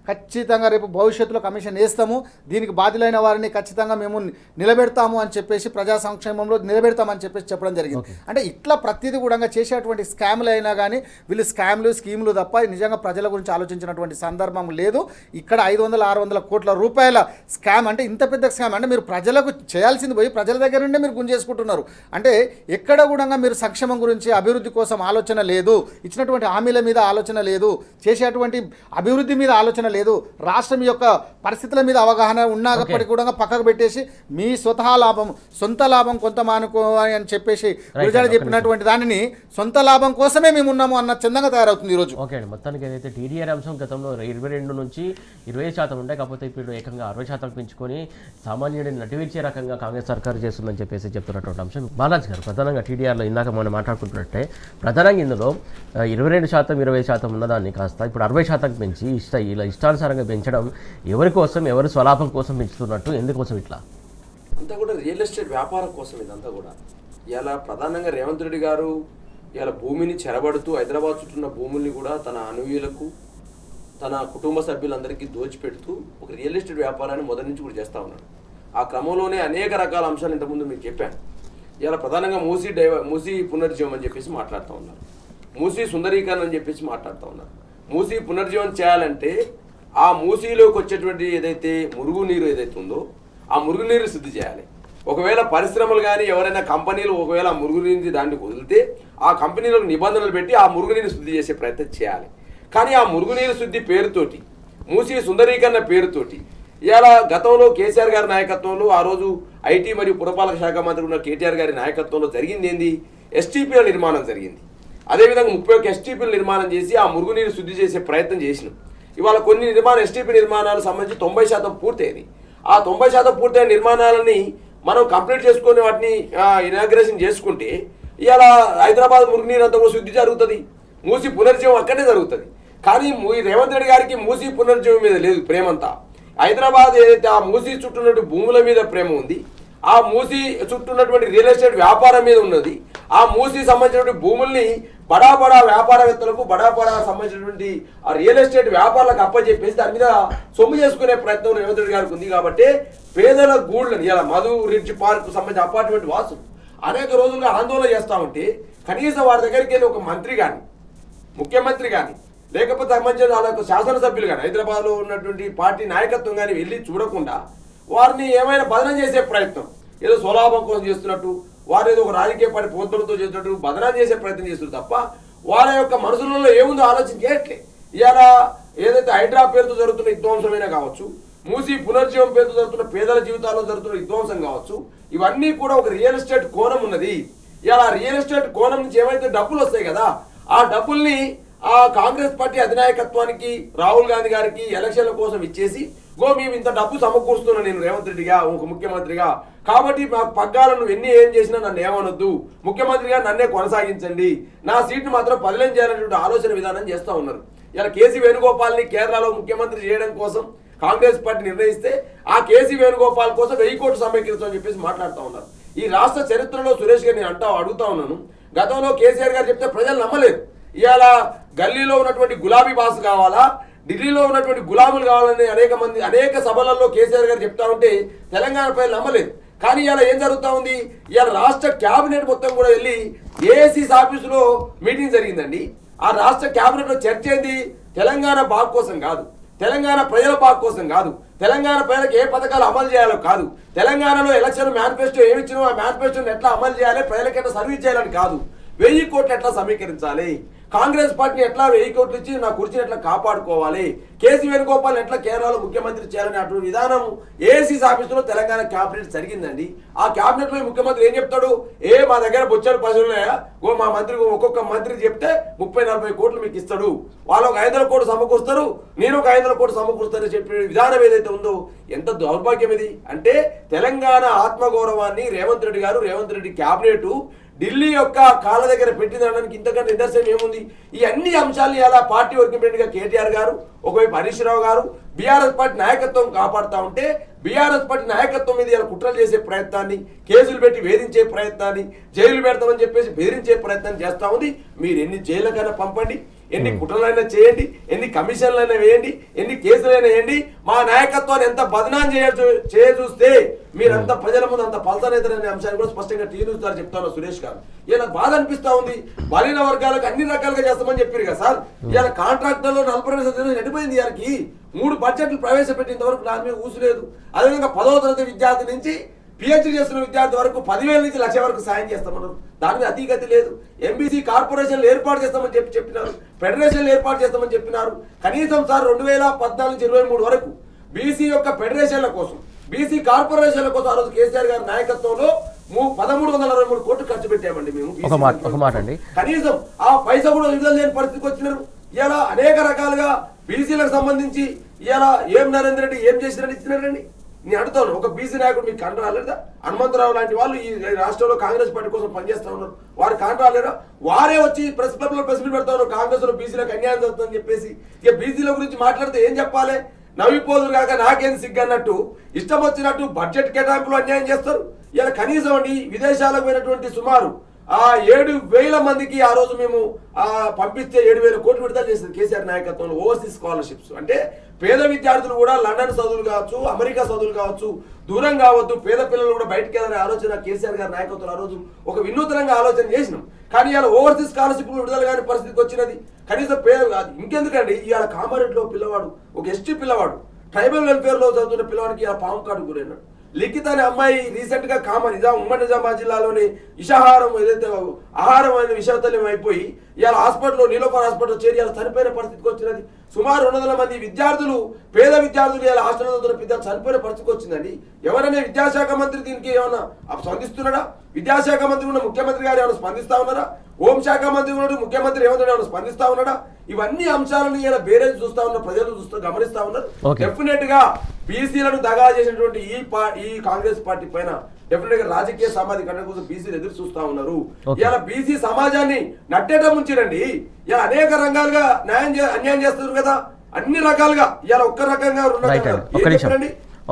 ఖచ్చితంగా రేపు భవిష్యత్తులో కమిషన్ వేస్తాము, దీనికి బాధ్యులైన వారిని ఖచ్చితంగా మేము నిలబెడతాము అని చెప్పేసి ప్రజా సంక్షేమంలో నిలబెడతామని చెప్పేసి చెప్పడం జరిగింది. అంటే ఇట్లా ప్రతిదీ కూడా చేసేటువంటి స్కామ్లు అయినా కానీ వీళ్ళు స్కీములు తప్ప నిజంగా ప్రజల గురించి ఆలోచించినటువంటి సందర్భం లేదు. ఇక్కడ 500-600 కోట్ల రూపాయల స్కామ్ అంటే ఇంత పెద్ద స్కామ్ అంటే మీరు ప్రజలకు చేయాల్సింది పోయి ప్రజల దగ్గర నుండే మీరు గుంజేసుకుంటున్నారు. అంటే ఎక్కడ కూడా మీరు సంక్షేమం గురించి అభివృద్ధి కోసం ఆలోచన లేదు, ఇచ్చినటువంటి హామీల మీద ఆలోచన లేదు, చేసేటువంటి అభివృద్ధి మీద ఆలోచన లేదు, రాష్ట్రం యొక్క పరిస్థితుల మీద అవగాహన ఉన్నప్పటికీ కూడా పక్కకు పెట్టేసి మీ సొంత లాభం కొంత మానుకో అని చెప్పేసి గురజాడ చెప్పినటువంటి దానిని సొంత లాభం కోసమే మేము ఉన్నాము అన్న చందంగా తయారవుతుంది ఈరోజు. ఓకే అండి, మొత్తానికి ఏదైతే టీడీఆర్ అంశం గతంలో 22 నుంచి 20% ఉండే, కాకపోతే ఇప్పుడు ఏకంగా 60% పెంచుకొని సామాన్యుడిని నటివించే రకంగా కాంగ్రెస్ సర్కారు చేస్తుందని చెప్పేసి చెప్తున్నటువంటి అంశం. బాలాజీ గారు ప్రధానంగా టీడీఆర్లో ఇందాక మనం మాట్లాడుకుంటున్నట్టే ప్రధానంగా ఇందులో 22%, 20% ఉన్నదాన్ని కాస్త ఇప్పుడు 60% పెంచి ఇలా ఇష్టానుసారంగా పెంచడం ఎవరి కోసం, ఎవరి స్వలాభం కోసం పెంచుతున్నట్టు, ఎందుకోసం ఇట్లా? అంతా కూడా రియల్ ఎస్టేట్ వ్యాపారం కోసం ఇదంతా కూడా. ఇలా ప్రధానంగా రేవంత్ రెడ్డి గారు ఇలా భూమిని చెరబడుతూ హైదరాబాద్ చుట్టూ ఉన్న భూముల్ని కూడా తన అనుయులకు తన కుటుంబ సభ్యులందరికీ దోచిపెడుతూ ఒక రియల్ ఎస్టేట్ వ్యాపారాన్ని మొదటి నుంచి కూడా చేస్తూ ఉన్నాడు. ఆ క్రమంలోనే అనేక రకాల అంశాలు ఇంతకుముందు మీకు చెప్పాను. ఇలా ప్రధానంగా మూసీ పునర్జీవం అని చెప్పేసి మాట్లాడుతూ ఉన్నారు, మూసీ సుందరీకరణ అని చెప్పేసి మాట్లాడుతూ ఉన్నారు. మూసీ పునర్జీవం చేయాలంటే ఆ మూసీలోకి వచ్చేటువంటి ఏదైతే మురుగునీరు ఏదైతే ఉందో ఆ మురుగునీరు శుద్ధి చేయాలి. ఒకవేళ పరిశ్రమలు కానీ ఎవరైనా కంపెనీలు ఒకవేళ ఆ మురుగునీరు దాన్ని వదిలితే ఆ కంపెనీలకు నిబంధనలు పెట్టి ఆ మురుగునీరు శుద్ధి చేసే ప్రయత్నం చేయాలి. కానీ ఆ మురుగునీరు శుద్ధి పేరుతోటి, మూసీ సుందరీకరణ పేరుతోటి ఇవాళ గతంలో కేసీఆర్ గారి నాయకత్వంలో ఆ రోజు ఐటీ మరియు పురపాలక శాఖ మంత్రి ఉన్న కేటీఆర్ గారి నాయకత్వంలో జరిగింది ఏంది, ఎస్టీపీల నిర్మాణం జరిగింది. అదేవిధంగా 31 ఎస్టీపీలు నిర్మాణం చేసి ఆ మురుగునీరు శుద్ధి చేసే ప్రయత్నం చేసినాం. ఇవాళ కొన్ని ఎస్టీపీ నిర్మాణాలకు సంబంధించి 90% పూర్తయింది. ఆ 90% పూర్తయిన నిర్మాణాలని మనం కంప్లీట్ చేసుకుని వాటిని ఇనాగ్రేషన్ చేసుకుంటే ఇవాళ హైదరాబాద్ మురుగునీరు అంతా కూడా శుద్ధి జరుగుతుంది, మూసీ పునర్జీవం అక్కడే జరుగుతుంది. కానీ రేవంత్ రెడ్డి గారికి మూసీ పునర్జీవం మీద లేదు ప్రేమంతా. హైదరాబాద్ ఏదైతే ఆ మూసీ చుట్టూ భూముల మీద ప్రేమ ఉంది, ఆ మూసీ చుట్టూ ఉన్నటువంటి రియల్ ఎస్టేట్ వ్యాపారం మీద ఉన్నది, ఆ మూసీ సంబంధించినటువంటి భూముల్ని బడా బడా వ్యాపారవేత్తలకు బడా సంబంధించినటువంటి ఆ రియల్ ఎస్టేట్ వ్యాపారాలకు అప్పచెప్పేసి దాని మీద సొమ్ము చేసుకునే ప్రయత్నం రేవంత్ రెడ్డి గారికి ఉంది. కాబట్టి పేదల గూళ్ళని ఇలా మధు రిడ్జ్ పార్క్ సంబంధించిన అపార్ట్మెంట్ వాసులు అనేక రోజులుగా ఆందోళన చేస్తూ ఉంటే కనీసం వారి దగ్గరికి వెళ్ళి ఒక మంత్రి కానీ ముఖ్యమంత్రి కానీ లేకపోతే సంబంధించిన వాళ్ళ శాసనసభ్యులు కానీ హైదరాబాద్లో ఉన్నటువంటి పార్టీ నాయకత్వం కానీ వెళ్ళి చూడకుండా వారిని ఏమైనా బదనం చేసే ప్రయత్నం ఏదో స్వలాభం కోసం చేస్తున్నట్టు వారు ఏదో ఒక రాజకీయ పార్టీ పోతులతో చేస్తున్నట్టు బదనం చేసే ప్రయత్నం చేస్తున్నారు తప్ప వాళ్ళ యొక్క మనసులలో ఏముందో ఆలోచన చేయట్లే. ఇవాళ ఏదైతే హైడ్రా పేరుతో జరుగుతున్న విధ్వంసమైనా కావచ్చు, మూసి పునర్జీవం పేరుతో జరుగుతున్న పేదల జీవితాల్లో జరుగుతున్న విధ్వంసం కావచ్చు, ఇవన్నీ కూడా ఒక రియల్ ఎస్టేట్ కోణం ఉన్నది. ఇలా రియల్ ఎస్టేట్ కోణం నుంచి ఏమైతే డబ్బులు వస్తాయి కదా, ఆ డబ్బుల్ని ఆ కాంగ్రెస్ పార్టీ అధినాయకత్వానికి రాహుల్ గాంధీ గారికి ఎలక్షన్ల కోసం ఇచ్చేసి మేము ఇంత డబ్బు సమకూరుస్తున్నా నేను రేవంత్ రెడ్డిగా ఒక ముఖ్యమంత్రిగా, కాబట్టి మాకు పగ్గాలను ఎన్ని ఏం చేసినా నన్ను ఏమనొద్దు, ముఖ్యమంత్రిగా నన్నే కొనసాగించండి, నా సీట్ను మాత్రం బదిలీ చేయాలనేటువంటి ఆలోచన విధానం చేస్తూ ఉన్నారు. ఇలా కేసీ వేణుగోపాల్ని కేరళలో ముఖ్యమంత్రి చేయడం కోసం కాంగ్రెస్ పార్టీ నిర్ణయిస్తే ఆ కేసీ వేణుగోపాల్ కోసం 1000 కోట్లు సమీకరించమని చెప్పేసి మాట్లాడుతూ ఉన్నారు. ఈ రాష్ట్ర చరిత్రలో సురేష్ గారిని అడుగుతా ఉన్నాను, గతంలో కేసీఆర్ గారు చెప్తే ప్రజలు నమ్మలేదు. ఇవాళ గల్లీలో ఉన్నటువంటి గులాబీ బాస్ కావాలా, ఢిల్లీలో ఉన్నటువంటి గులాములు కావాలని అనేక సభలలో కేసీఆర్ గారు చెప్తా ఉంటే తెలంగాణ ప్రజలు నమ్మలేదు. కానీ ఇవాళ ఏం జరుగుతూ ఉంది, ఇవాళ రాష్ట్ర క్యాబినెట్ మొత్తం కూడా వెళ్ళి ఏఐసీసీ ఆఫీసులో మీటింగ్ జరిగిందండి. ఆ రాష్ట్ర క్యాబినెట్లో చర్చ ఏంది, తెలంగాణ బాగు కోసం కాదు, తెలంగాణ ప్రజల బాగు కోసం కాదు, తెలంగాణ ప్రజలకు ఏ పథకాలు అమలు చేయాలో కాదు, తెలంగాణలో ఎలక్షన్ మేనిఫెస్టో ఏమిచ్చినో ఆ మేనిఫెస్టోని ఎట్లా అమలు చేయాలి, ప్రజలకు ఎట్లా సర్వీస్ చేయాలని కాదు, 1000 కోట్లు ఎట్లా సమీకరించాలి, కాంగ్రెస్ పార్టీని ఎట్లా 1000 కోట్లు ఇచ్చి నా కుర్చీని ఎట్లా కాపాడుకోవాలి, కేసీ వేణుగోపాల్ ఎట్లా కేరళలో ముఖ్యమంత్రి చేయాలని అటువంటి విధానం ఏఐసీసీ ఆఫీసులో తెలంగాణ క్యాబినెట్ జరిగిందండి. ఆ క్యాబినెట్ లో ముఖ్యమంత్రి ఏం చెప్తాడు, మా దగ్గర బొచ్చాడు పశువులున్నాయా, మా మంత్రి ఒక్కొక్క మంత్రి చెప్తే 30-40 కోట్లు మీకు ఇస్తాడు, వాళ్ళు ఒక 500 కోట్లు సమకూరుస్తారు, నేను ఒక 500 కోట్లు సమకూరుస్తానని చెప్పిన విధానం ఏదైతే ఉందో ఎంత దౌర్భాగ్యం ఇది అంటే, తెలంగాణ ఆత్మగౌరవాన్ని రేవంత్ రెడ్డి క్యాబినెట్ ఢిల్లీ యొక్క కాళ్ళ దగ్గర పెట్టిందనడానికి ఇంతకంటే నిదర్శనం ఏముంది. ఈ అన్ని అంశాలు ఇలా పార్టీ వర్కింగ్ ప్రెసిడెంట్గా కేటీఆర్ గారు, ఒకవైపు హరీష్ రావు గారు బీఆర్ఎస్ పార్టీ నాయకత్వం కాపాడుతూ ఉంటే, బీఆర్ఎస్ పార్టీ నాయకత్వం మీద ఇలా కుట్రలు చేసే ప్రయత్నాన్ని, కేసులు పెట్టి వేధించే ప్రయత్నాన్ని, జైలు పెడతామని చెప్పేసి బెదిరించే ప్రయత్నం చేస్తూ ఉంది. మీరు ఎన్ని జైళ్ళకైనా పంపండి, ఎన్ని కుట్రలైనా చేయండి, ఎన్ని కమిషన్లైనా వేయండి, ఎన్ని కేసులైనా వేయండి, మా నాయకత్వాన్ని ఎంత బదనాం చూస్తే మీరంతా ప్రజల ముందు అంత పల్తనైతారనే అంశాన్ని కూడా స్పష్టంగా టీవీ న్యూస్ ద్వారా చెప్తాను సురేష్ గారు. ఇలా బాధ అనిపిస్తా ఉంది. బలిన వర్గాలకు అన్ని రకాలుగా చేస్తామని చెప్పారు కదా సార్, ఇలా కాంట్రాక్టర్లో 40% నడిపోయింది. ఇయాలకి 3 బడ్జెట్లు ప్రవేశపెట్టినంత వరకు దాని మీద ఊసులేదు. అదేవిధంగా 10వ తరగతి విద్యార్థి నుంచి పిహెచ్డీ చేస్తున్న విద్యార్థి వరకు 10,000 నుంచి 1,00,000 వరకు సాయం చేస్తామన్నారు. దాని మీద అతిగతి లేదు. ఎంబీసీ కార్పొరేషన్లు ఏర్పాటు చేస్తామని చెప్పినారు, ఫెడరేషన్లు ఏర్పాటు చేస్తామని చెప్పినారు. కనీసం సార్ 2014 నుంచి 23 వరకు బీసీ యొక్క ఫెడరేషన్ల కోసం, బీసీ కార్పొరేషన్ల కోసం ఆ రోజు కేసీఆర్ గారి నాయకత్వంలో 1,323 కోట్లు ఖర్చు పెట్టామండి మేము. ఒక మాట అండి, కనీసం ఆ పైసా కూడా విడుదల లేని పరిస్థితికి వచ్చినారు. ఇలా అనేక రకాలుగా బీసీలకు సంబంధించి ఇలా నరేంద్ర రెడ్డి ఏం చేసినట్టు ఇచ్చినారండి. నేను అడుగుతాను, ఒక బీసీ నాయకుడు మీకు కంట రాలేదా? హనుమంతరావు లాంటి వాళ్ళు ఈ రాష్ట్రంలో కాంగ్రెస్ పార్టీ కోసం పనిచేస్తా ఉన్నారు, వారు కంట రాలేరా? వారే వచ్చి ప్రెస్ క్లబ్లో ప్రెస్ మీట్ పెడతా ఉన్నారు, కాంగ్రెస్ లో బీసీలకు అన్యాయం జరుగుతుందని చెప్పేసి. ఇక బీసీల గురించి మాట్లాడితే ఏం చెప్పాలి, నవ్విపోదురు కాక నాకేం సిగ్గు అన్నట్టు ఇష్టం వచ్చినట్టు బడ్జెట్ కేటాయింపులు అన్యాయం చేస్తారు. ఇలా కనీసం అండి విదేశాలకు పోయినటువంటి సుమారు 7,000 మందికి ఆ రోజు మేము పంపిస్తే 7,000 కోట్లు విడుదల చేసింది కేసీఆర్ నాయకత్వంలో ఓవర్సీస్ స్కాలర్షిప్స్. అంటే పేద విద్యార్థులు కూడా లండన్ చదువులు కావచ్చు, అమెరికా చదువులు కావచ్చు, దూరం కావద్దు, పేద పిల్లలు కూడా బయటకు వెళ్ళాలనే ఆలోచన కేసీఆర్ గారి నాయకత్వంలో ఆ రోజు ఒక వినూతనంగా ఆలోచన చేసినాం. కానీ ఇవాళ ఓవర్సీస్ స్కాలర్షిప్ విడుదల కాని పరిస్థితికి వచ్చినది. కనీసం పేద ఇంకెందుకండి, ఇవాళ కామారెడ్డిలో పిల్లవాడు, ఒక ఎస్టీ పిల్లవాడు, ట్రైబల్ వెల్ఫేర్లో చదువుతున్న పిల్లవాడికి ఇలా పాము కాటు గురైనాడు. లిఖిత అనే అమ్మాయి రీసెంట్ గా ఉమ్మడి నిజామాబాద్ జిల్లాలోని విషాహారం ఏదైతే ఆహారం అనే విషాతల్యం అయిపోయి ఇవాళ హాస్పిటల్లో నీలోఫర్ హాస్పిటల్ చేరి ఇలా చనిపోయిన పరిస్థితికి వచ్చినది. సుమారు 200 మంది విద్యార్థులు, పేద విద్యార్థులు ఇలా హాస్టల్లో చదువుతున్న విద్యార్థులు చనిపోయిన పరిస్థితికి వచ్చిందండి. ఎవరైనా విద్యాశాఖ మంత్రి దీనికి ఏమన్నా స్పందిస్తున్నాడా? విద్యాశాఖ మంత్రి ఉన్న ముఖ్యమంత్రి గారు ఏమైనా స్పందిస్తా ఉన్నారా? హోంశాఖ మంత్రి ఉన్నాడు, ముఖ్యమంత్రి రేవంత్ రెడ్డి ఏమైనా స్పందిస్తా ఉన్నాడా? ఇవన్నీ అంశాలను ఇలా బేరేజ్ చూస్తా ఉన్న ప్రజలు గమనిస్తా ఉన్నారు. డెఫినెట్ గా బీసీలను దగా చేసినటువంటి ఈ కాంగ్రెస్ పార్టీ పైన డెఫినెట్ గా రాజకీయ సామాజిక కోసం బీసీలు ఎదురు చూస్తా ఉన్నారు. ఇలా బీసీ సమాజాన్ని నట్టేట ముంచిరండి. ఇలా అనేక రంగాలుగా అన్యాయం చేస్తున్నారు కదా, అన్ని రకాలుగా. ఇలా ఒక్క రకంగా